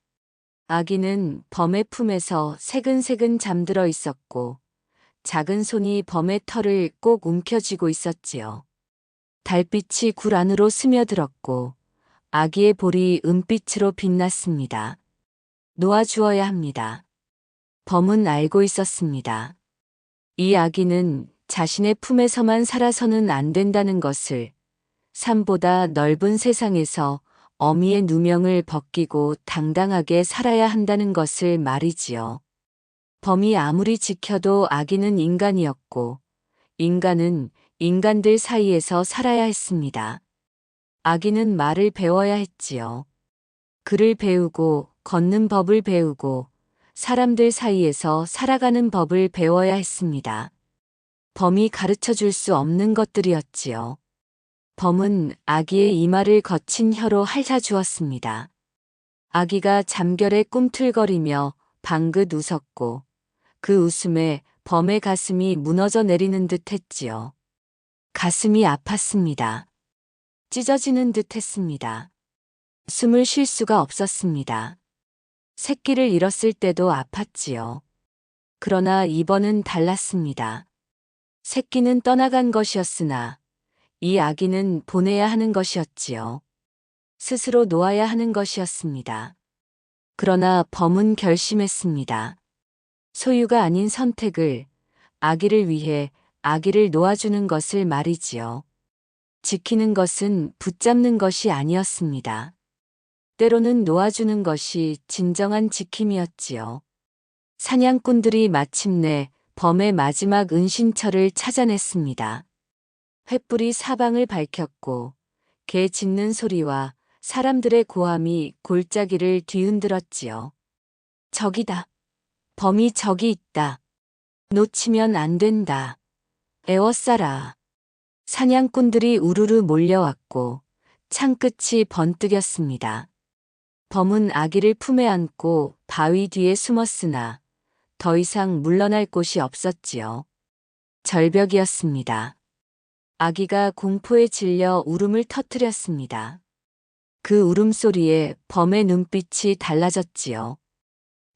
아기는 범의 품에서 새근새근 잠들어 있었고 작은 손이 범의 털을 꼭 움켜쥐고 있었지요. 달빛이 굴 안으로 스며들었고 아기의 볼이 은빛으로 빛났습니다. 놓아주어야 합니다. 범은 알고 있었습니다. 이 아기는 자신의 품에서만 살아서는 안 된다는 것을, 삶보다 넓은 세상에서 어미의 누명을 벗기고 당당하게 살아야 한다는 것을 말이지요. 범이 아무리 지켜도 아기는 인간이었고, 인간은 인간들 사이에서 살아야 했습니다. 아기는 말을 배워야 했지요. 글을 배우고, 걷는 법을 배우고, 사람들 사이에서 살아가는 법을 배워야 했습니다. 범이 가르쳐 줄 수 없는 것들이었지요. 범은 아기의 이마를 거친 혀로 핥아주었습니다. 아기가 잠결에 꿈틀거리며 방긋 웃었고 그 웃음에 범의 가슴이 무너져 내리는 듯 했지요. 가슴이 아팠습니다. 찢어지는 듯 했습니다. 숨을 쉴 수가 없었습니다. 새끼를 잃었을 때도 아팠지요. 그러나 이번은 달랐습니다. 새끼는 떠나간 것이었으나 이 아기는 보내야 하는 것이었지요. 스스로 놓아야 하는 것이었습니다. 그러나 범은 결심했습니다. 소유가 아닌 선택을, 아기를 위해 아기를 놓아주는 것을 말이지요. 지키는 것은 붙잡는 것이 아니었습니다. 때로는 놓아주는 것이 진정한 지킴이었지요. 사냥꾼들이 마침내 범의 마지막 은신처를 찾아냈습니다. 횃불이 사방을 밝혔고 개 짖는 소리와 사람들의 고함이 골짜기를 뒤흔들었지요. 저기다. 범이 저기 있다. 놓치면 안 된다. 에워싸라. 사냥꾼들이 우르르 몰려왔고 창끝이 번뜩였습니다. 범은 아기를 품에 안고 바위 뒤에 숨었으나 더 이상 물러날 곳이 없었지요. 절벽이었습니다. 아기가 공포에 질려 울음을 터뜨렸습니다. 그 울음소리에 범의 눈빛이 달라졌지요.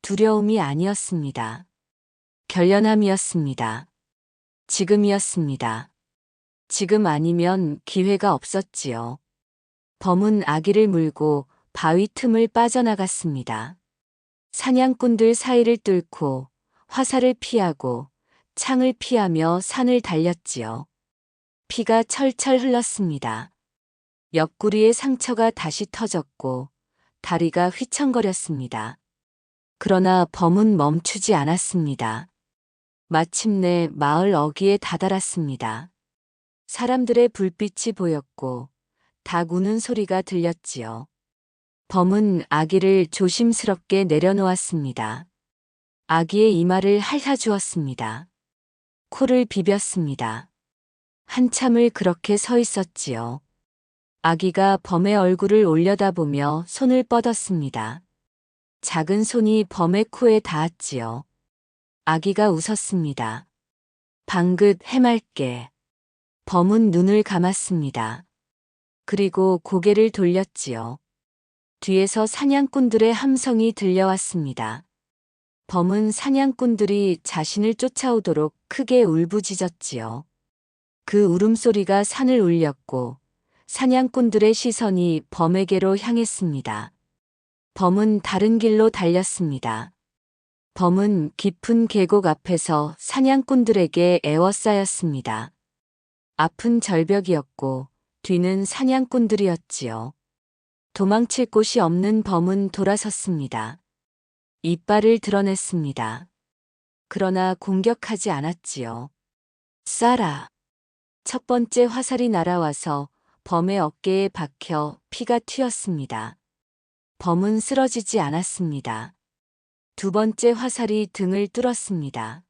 두려움이 아니었습니다. 결연함이었습니다. 지금이었습니다. 지금 아니면 기회가 없었지요. 범은 아기를 물고 바위 틈을 빠져나갔습니다. 사냥꾼들 사이를 뚫고 화살을 피하고 창을 피하며 산을 달렸지요. 피가 철철 흘렀습니다. 옆구리에 상처가 다시 터졌고 다리가 휘청거렸습니다. 그러나 범은 멈추지 않았습니다. 마침내 마을 어귀에 다다랐습니다. 사람들의 불빛이 보였고 닭 우는 소리가 들렸지요. 범은 아기를 조심스럽게 내려놓았습니다. 아기의 이마를 핥아주었습니다. 코를 비볐습니다. 한참을 그렇게 서 있었지요. 아기가 범의 얼굴을 올려다보며 손을 뻗었습니다. 작은 손이 범의 코에 닿았지요. 아기가 웃었습니다. 방긋 해맑게. 범은 눈을 감았습니다. 그리고 고개를 돌렸지요. 뒤에서 사냥꾼들의 함성이 들려왔습니다. 범은 사냥꾼들이 자신을 쫓아오도록 크게 울부짖었지요. 그 울음소리가 산을 울렸고 사냥꾼들의 시선이 범에게로 향했습니다. 범은 다른 길로 달렸습니다. 범은 깊은 계곡 앞에서 사냥꾼들에게 에워싸였습니다. 앞은 절벽이었고 뒤는 사냥꾼들이었지요. 도망칠 곳이 없는 범은 돌아섰습니다. 이빨을 드러냈습니다. 그러나 공격하지 않았지요. 쏴라. 첫 번째 화살이 날아와서 범의 어깨에 박혀 피가 튀었습니다. 범은 쓰러지지 않았습니다. 두 번째 화살이 등을 뚫었습니다.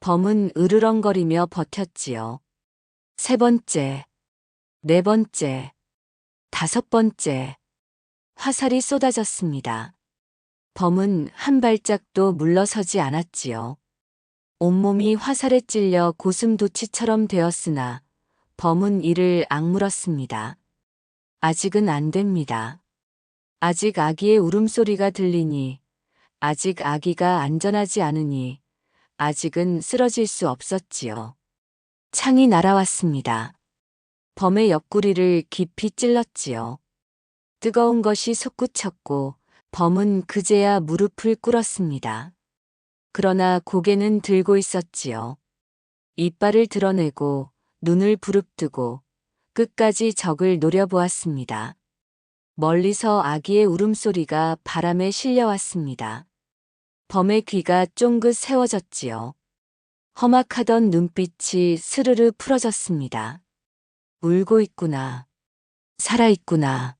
범은 으르렁거리며 버텼지요. 세 번째, 네 번째, 다섯 번째. 화살이 쏟아졌습니다. 범은 한 발짝도 물러서지 않았지요. 온몸이 화살에 찔려 고슴도치처럼 되었으나 범은 이를 악물었습니다. 아직은 안 됩니다. 아직 아기의 울음소리가 들리니, 아직 아기가 안전하지 않으니, 아직은 쓰러질 수 없었지요. 창이 날아왔습니다. 범의 옆구리를 깊이 찔렀지요. 뜨거운 것이 솟구쳤고 범은 그제야 무릎을 꿇었습니다. 그러나 고개는 들고 있었지요. 이빨을 드러내고 눈을 부릅뜨고 끝까지 적을 노려보았습니다. 멀리서 아기의 울음소리가 바람에 실려왔습니다. 범의 귀가 쫑긋 세워졌지요. 험악하던 눈빛이 스르르 풀어졌습니다. 울고 있구나. 살아있구나.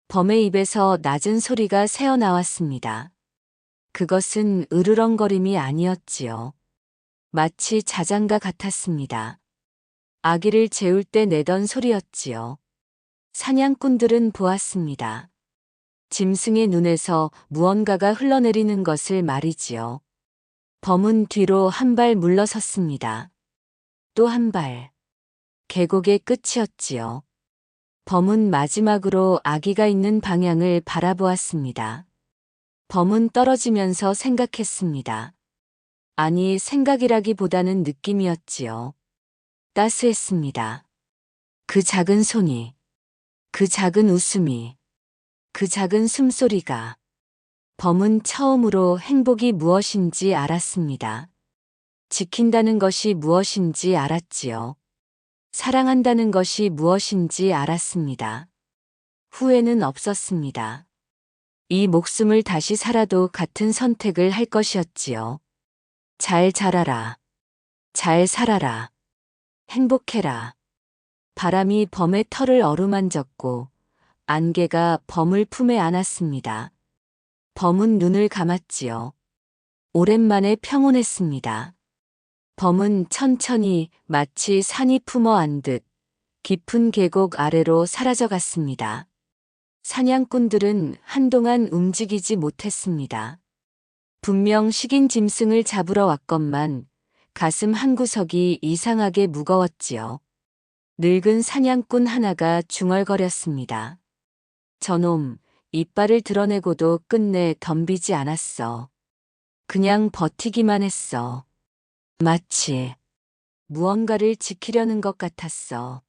범의 입에서 낮은 소리가 새어나왔습니다. 그것은 으르렁거림이 아니었지요. 마치 자장가 같았습니다. 아기를 재울 때 내던 소리였지요. 사냥꾼들은 보았습니다. 짐승의 눈에서 무언가가 흘러내리는 것을 말이지요. 범은 뒤로 한 발 물러섰습니다. 또 한 발. 계곡의 끝이었지요. 범은 마지막으로 아기가 있는 방향을 바라보았습니다. 범은 떨어지면서 생각했습니다. 아니, 생각이라기보다는 느낌이었지요. 따스했습니다. 그 작은 손이, 그 작은 웃음이, 그 작은 숨소리가. 범은 처음으로 행복이 무엇인지 알았습니다. 지킨다는 것이 무엇인지 알았지요. 사랑한다는 것이 무엇인지 알았습니다. 후회는 없었습니다. 이 목숨을 다시 살아도 같은 선택을 할 것이었지요. 잘 자라라. 잘 살아라. 행복해라. 바람이 범의 털을 어루만졌고 안개가 범을 품에 안았습니다. 범은 눈을 감았지요. 오랜만에 평온했습니다. 범은 천천히 마치 산이 품어 안듯 깊은 계곡 아래로 사라져갔습니다. 사냥꾼들은 한동안 움직이지 못했습니다. 분명 식인 짐승을 잡으러 왔건만 가슴 한구석이 이상하게 무거웠지요. 늙은 사냥꾼 하나가 중얼거렸습니다. 저놈, 이빨을 드러내고도 끝내 덤비지 않았어. 그냥 버티기만 했어. 마치 무언가를 지키려는 것 같았어.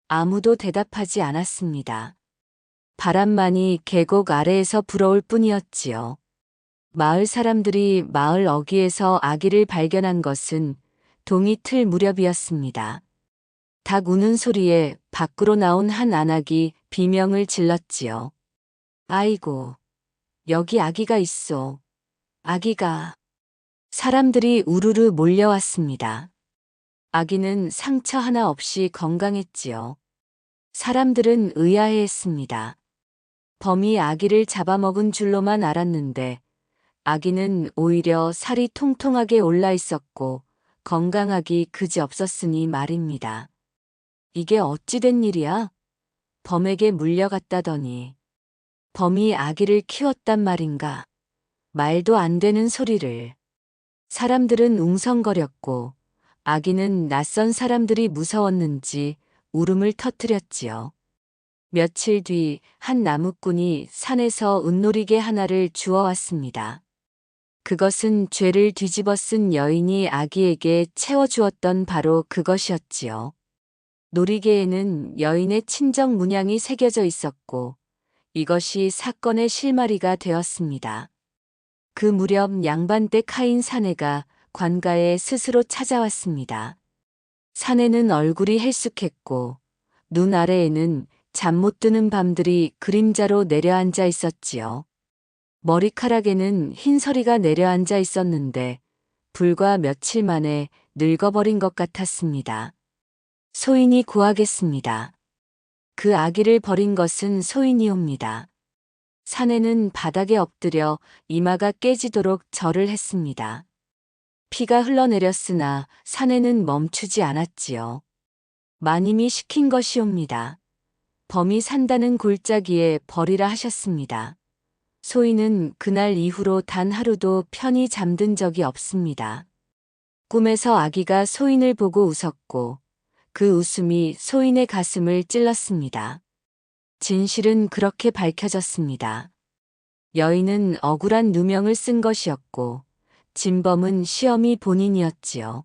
아무도 대답하지 않았습니다. 바람만이 계곡 아래에서 불어올 뿐이었지요. 마을 사람들이 마을 어귀에서 아기를 발견한 것은 동이 틀 무렵이었습니다. 닭 우는 소리에 밖으로 나온 한 아낙이 비명을 질렀지요. 아이고, 여기 아기가 있어. 아기가. 사람들이 우르르 몰려왔습니다. 아기는 상처 하나 없이 건강했지요. 사람들은 의아해했습니다. 범이 아기를 잡아먹은 줄로만 알았는데 아기는 오히려 살이 통통하게 올라 있었고 건강하기 그지없었으니 말입니다. 이게 어찌 된 일이야? 범에게 물려갔다더니 범이 아기를 키웠단 말인가? 말도 안 되는 소리를. 사람들은 웅성거렸고 아기는 낯선 사람들이 무서웠는지 울음을 터뜨렸지요. 며칠 뒤 한 나무꾼이 산에서 은놀이개 하나를 주워왔습니다. 그것은 죄를 뒤집어 쓴 여인이 아기에게 채워주었던 바로 그것이었지요. 놀이개에는 여인의 친정 문양이 새겨져 있었고 이것이 사건의 실마리가 되었습니다. 그 무렵 양반댁 하인 사내가 관가에 스스로 찾아왔습니다. 사내는 얼굴이 헬쑥했고 눈 아래에는 잠 못 드는 밤들이 그림자로 내려앉아 있었지요. 머리카락에는 흰서리가 내려앉아 있었는데 불과 며칠 만에 늙어버린 것 같았습니다. 소인이 구하겠습니다. 그 아기를 버린 것은 소인이옵니다. 사내는 바닥에 엎드려 이마가 깨지도록 절을 했습니다. 피가 흘러내렸으나 사내는 멈추지 않았지요. 마님이 시킨 것이옵니다. 범이 산다는 골짜기에 버리라 하셨습니다. 소인은 그날 이후로 단 하루도 편히 잠든 적이 없습니다. 꿈에서 아기가 소인을 보고 웃었고 그 웃음이 소인의 가슴을 찔렀습니다. 진실은 그렇게 밝혀졌습니다. 여인은 억울한 누명을 쓴 것이었고 진범은 시어미 본인이었지요.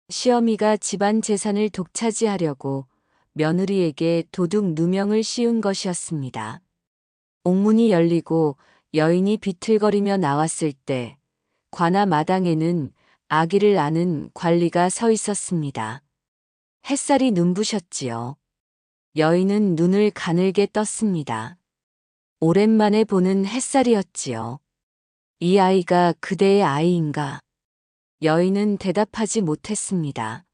시어미가 집안 재산을 독차지하려고 며느리에게 도둑 누명을 씌운 것이었습니다. 옥문이 열리고 여인이 비틀거리며 나왔을 때 관아 마당에는 아기를 안은 관리가 서 있었습니다. 햇살이 눈부셨지요. 여인은 눈을 가늘게 떴습니다. 오랜만에 보는 햇살이었지요. 이 아이가 그대의 아이인가? 여인은 대답하지 못했습니다.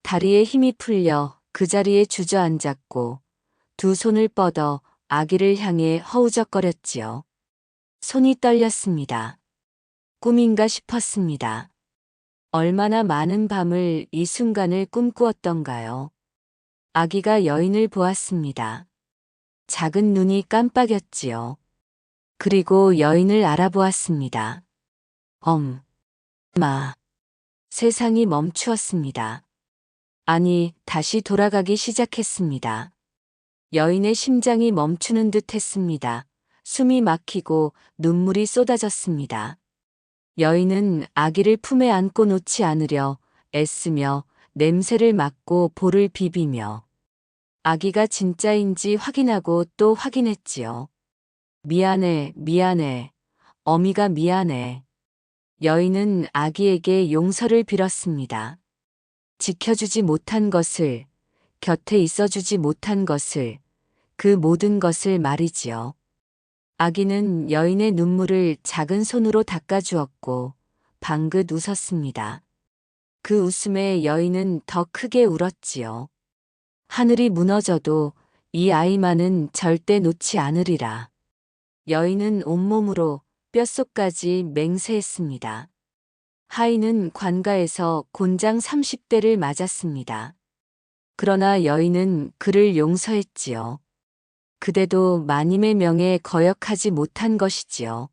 다리에 힘이 풀려 그 자리에 주저앉았고 두 손을 뻗어 아기를 향해 허우적거렸지요. 손이 떨렸습니다. 꿈인가 싶었습니다. 얼마나 많은 밤을 이 순간을 꿈꾸었던가요. 아기가 여인을 보았습니다. 작은 눈이 깜빡였지요. 그리고 여인을 알아보았습니다. 엄마. 세상이 멈추었습니다. 아니, 다시 돌아가기 시작했습니다. 여인의 심장이 멈추는 듯 했습니다. 숨이 막히고 눈물이 쏟아졌습니다. 여인은 아기를 품에 안고 놓지 않으려 애쓰며 냄새를 맡고 볼을 비비며 아기가 진짜인지 확인하고 또 확인했지요. 미안해, 미안해. 어미가 미안해. 여인은 아기에게 용서를 빌었습니다. 지켜주지 못한 것을, 곁에 있어주지 못한 것을, 그 모든 것을 말이지요. 아기는 여인의 눈물을 작은 손으로 닦아주었고 방긋 웃었습니다. 그 웃음에 여인은 더 크게 울었지요. 하늘이 무너져도 이 아이만은 절대 놓지 않으리라. 여인은 온몸으로 뼛속까지 맹세했습니다. 하인은 관가에서 곤장 30대를 맞았습니다. 그러나 여인은 그를 용서했지요. 그대도 마님의 명에 거역하지 못한 것이지요.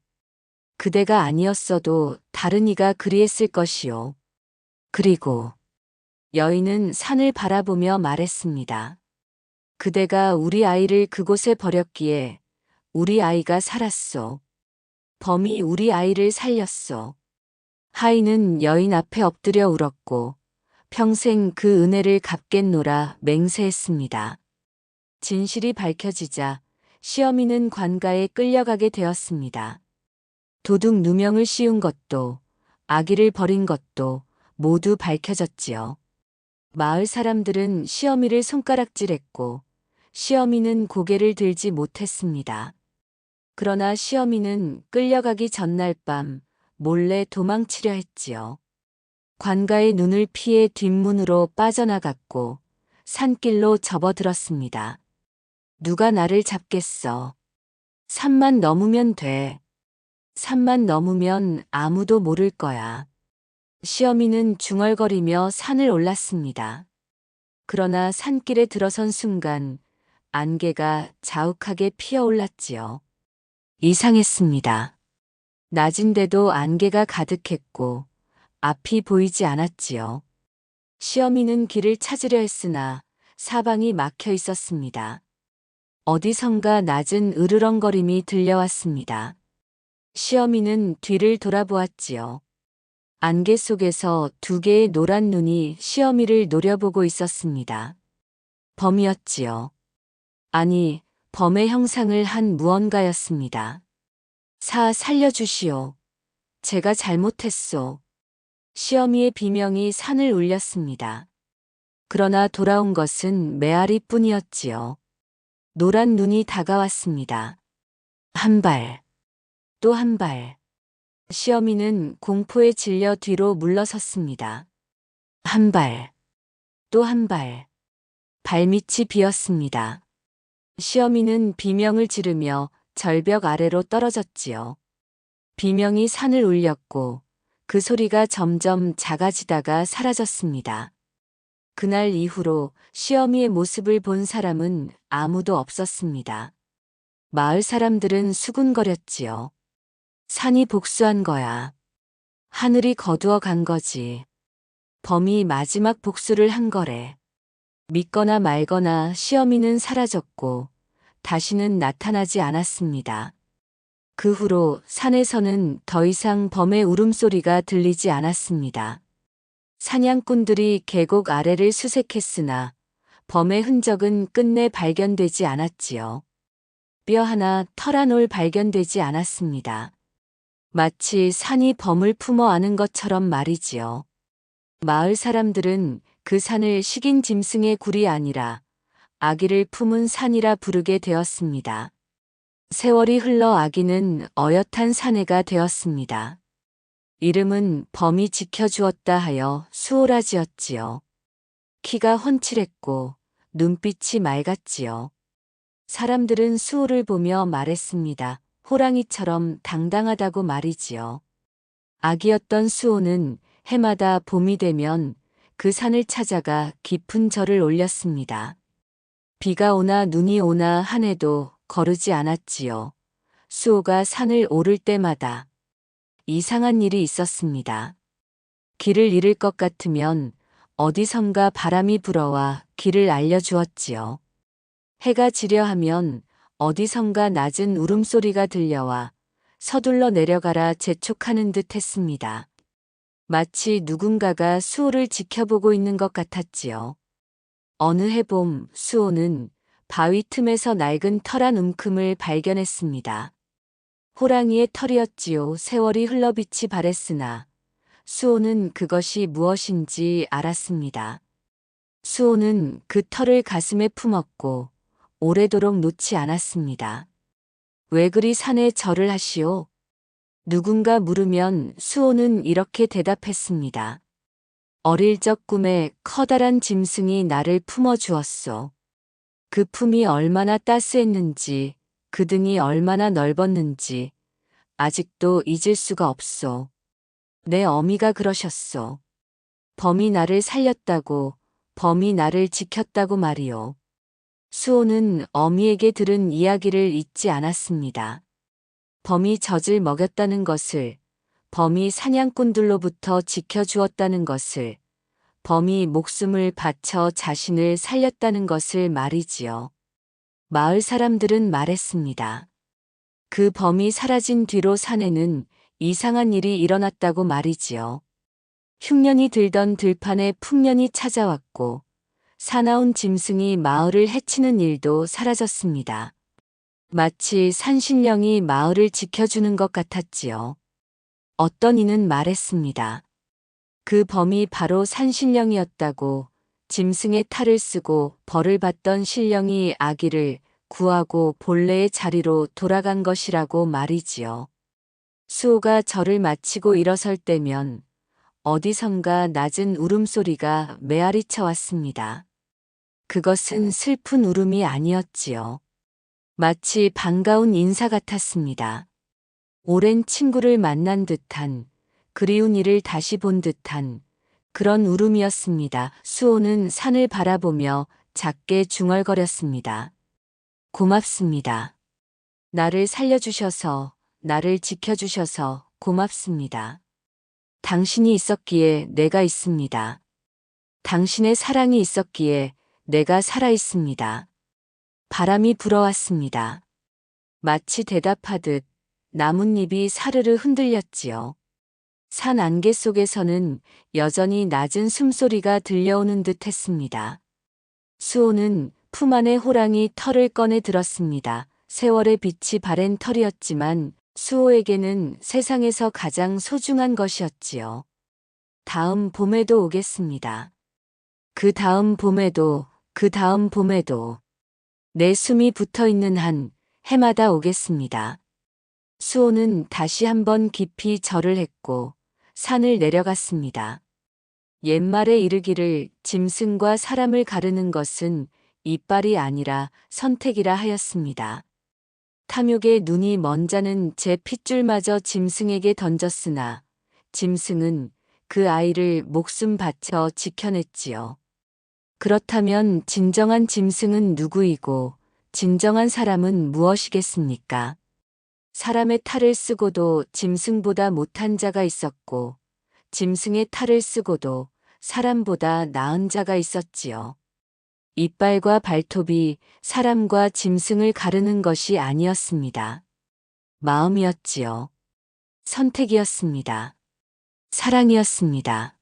그대가 아니었어도 다른 이가 그리했을 것이요. 그리고 여인은 산을 바라보며 말했습니다. 그대가 우리 아이를 그곳에 버렸기에 우리 아이가 살았소. 범이 우리 아이를 살렸소. 하인은 여인 앞에 엎드려 울었고 평생 그 은혜를 갚겠노라 맹세했습니다. 진실이 밝혀지자 시어미는 관가에 끌려가게 되었습니다. 도둑 누명을 씌운 것도 아기를 버린 것도 모두 밝혀졌지요. 마을 사람들은 시어미를 손가락질했고 시어미는 고개를 들지 못했습니다. 그러나 시어미는 끌려가기 전날 밤 몰래 도망치려 했지요. 관가의 눈을 피해 뒷문으로 빠져나갔고 산길로 접어들었습니다. 누가 나를 잡겠어. 산만 넘으면 돼. 산만 넘으면 아무도 모를 거야. 시어미는 중얼거리며 산을 올랐습니다. 그러나 산길에 들어선 순간 안개가 자욱하게 피어올랐지요. 이상했습니다. 낮인데도 안개가 가득했고 앞이 보이지 않았지요. 시어미는 길을 찾으려 했으나 사방이 막혀 있었습니다. 어디선가 낮은 으르렁거림이 들려왔습니다. 시어미는 뒤를 돌아보았지요. 안개 속에서 두 개의 노란 눈이 시어미를 노려보고 있었습니다. 범이었지요. 아니, 범의 형상을 한 무언가였습니다. 살려주시오. 제가 잘못했소. 시어미의 비명이 산을 울렸습니다. 그러나 돌아온 것은 메아리뿐이었지요. 노란 눈이 다가왔습니다. 한 발, 또 한 발. 시어미는 공포에 질려 뒤로 물러섰습니다. 한 발, 또 한 발. 발밑이 비었습니다. 시어미는 비명을 지르며 절벽 아래로 떨어졌지요. 비명이 산을 울렸고 그 소리가 점점 작아지다가 사라졌습니다. 그날 이후로 시어미의 모습을 본 사람은 아무도 없었습니다. 마을 사람들은 수군거렸지요. 산이 복수한 거야. 하늘이 거두어 간 거지. 범이 마지막 복수를 한 거래. 믿거나 말거나 시어미는 사라졌고 다시는 나타나지 않았습니다. 그 후로 산에서는 더 이상 범의 울음소리가 들리지 않았습니다. 사냥꾼들이 계곡 아래를 수색했으나 범의 흔적은 끝내 발견되지 않았지요. 뼈 하나, 털 한 올 발견되지 않았습니다. 마치 산이 범을 품어 안은 것처럼 말이지요. 마을 사람들은 그 산을 식인 짐승의 굴이 아니라 아기를 품은 산이라 부르게 되었습니다. 세월이 흘러 아기는 어엿한 사내가 되었습니다. 이름은 범이 지켜주었다 하여 수호라 지었지요. 키가 훤칠했고 눈빛이 맑았지요. 사람들은 수호를 보며 말했습니다. 호랑이처럼 당당하다고 말이지요. 아기였던 수호는 해마다 봄이 되면 그 산을 찾아가 깊은 절을 올렸습니다. 비가 오나 눈이 오나 한 해도 거르지 않았지요. 수호가 산을 오를 때마다 이상한 일이 있었습니다. 길을 잃을 것 같으면 어디선가 바람이 불어와 길을 알려주었지요. 해가 지려 하면 어디선가 낮은 울음소리가 들려와 서둘러 내려가라 재촉하는 듯 했습니다. 마치 누군가가 수호를 지켜보고 있는 것 같았지요. 어느 해봄 수호는 바위 틈에서 낡은 털 한 움큼을 발견했습니다. 호랑이의 털이었지요. 세월이 흘러 빛이 발했으나 수호는 그것이 무엇인지 알았습니다. 수호는 그 털을 가슴에 품었고 오래도록 놓지 않았습니다. 왜 그리 산에 절을 하시오? 누군가 물으면 수호는 이렇게 대답했습니다. 어릴 적 꿈에 커다란 짐승이 나를 품어주었소. 그 품이 얼마나 따스했는지, 그 등이 얼마나 넓었는지 아직도 잊을 수가 없소. 내 어미가 그러셨소. 범이 나를 살렸다고, 범이 나를 지켰다고 말이오. 수호는 어미에게 들은 이야기를 잊지 않았습니다. 범이 젖을 먹였다는 것을, 범이 사냥꾼들로부터 지켜주었다는 것을, 범이 목숨을 바쳐 자신을 살렸다는 것을 말이지요. 마을 사람들은 말했습니다. 그 범이 사라진 뒤로 산에는 이상한 일이 일어났다고 말이지요. 흉년이 들던 들판에 풍년이 찾아왔고 사나운 짐승이 마을을 해치는 일도 사라졌습니다. 마치 산신령이 마을을 지켜주는 것 같았지요. 어떤 이는 말했습니다. 그 범이 바로 산신령이었다고. 짐승의 탈을 쓰고 벌을 받던 신령이 아기를 구하고 본래의 자리로 돌아간 것이라고 말이지요. 수호가 절을 마치고 일어설 때면 어디선가 낮은 울음소리가 메아리쳐 왔습니다. 그것은 슬픈 울음이 아니었지요. 마치 반가운 인사 같았습니다. 오랜 친구를 만난 듯한, 그리운 이를 다시 본 듯한 그런 울음이었습니다. 수호는 산을 바라보며 작게 중얼거렸습니다. 고맙습니다. 나를 살려주셔서, 나를 지켜주셔서 고맙습니다. 당신이 있었기에 내가 있습니다. 당신의 사랑이 있었기에 내가 살아 있습니다. 바람이 불어왔습니다. 마치 대답하듯 나뭇잎이 사르르 흔들렸지요. 산 안개 속에서는 여전히 낮은 숨소리가 들려오는 듯 했습니다. 수호는 품 안에 호랑이 털을 꺼내 들었습니다. 세월의 빛이 바랜 털이었지만 수호에게는 세상에서 가장 소중한 것이었지요. 다음 봄에도 오겠습니다. 그 다음 봄에도, 그 다음 봄에도 내 숨이 붙어 있는 한 해마다 오겠습니다. 수호는 다시 한번 깊이 절을 했고 산을 내려갔습니다. 옛말에 이르기를 짐승과 사람을 가르는 것은 이빨이 아니라 선택이라 하였습니다. 탐욕의 눈이 먼 자는 제 핏줄마저 짐승에게 던졌으나 짐승은 그 아이를 목숨 바쳐 지켜냈지요. 그렇다면 진정한 짐승은 누구이고 진정한 사람은 무엇이겠습니까? 사람의 탈을 쓰고도 짐승보다 못한 자가 있었고 짐승의 탈을 쓰고도 사람보다 나은 자가 있었지요. 이빨과 발톱이 사람과 짐승을 가르는 것이 아니었습니다. 마음이었지요. 선택이었습니다. 사랑이었습니다.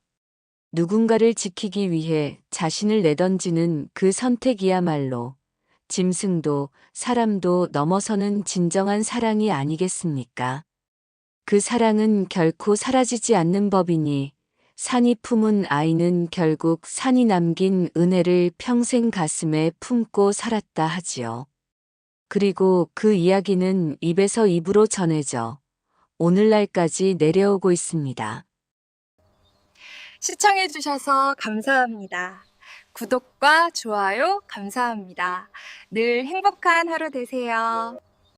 누군가를 지키기 위해 자신을 내던지는 그 선택이야말로 짐승도 사람도 넘어서는 진정한 사랑이 아니겠습니까? 그 사랑은 결코 사라지지 않는 법이니 산이 품은 아이는 결국 산이 남긴 은혜를 평생 가슴에 품고 살았다 하지요. 그리고 그 이야기는 입에서 입으로 전해져 오늘날까지 내려오고 있습니다. 시청해주셔서 감사합니다. 구독과 좋아요 감사합니다. 늘 행복한 하루 되세요.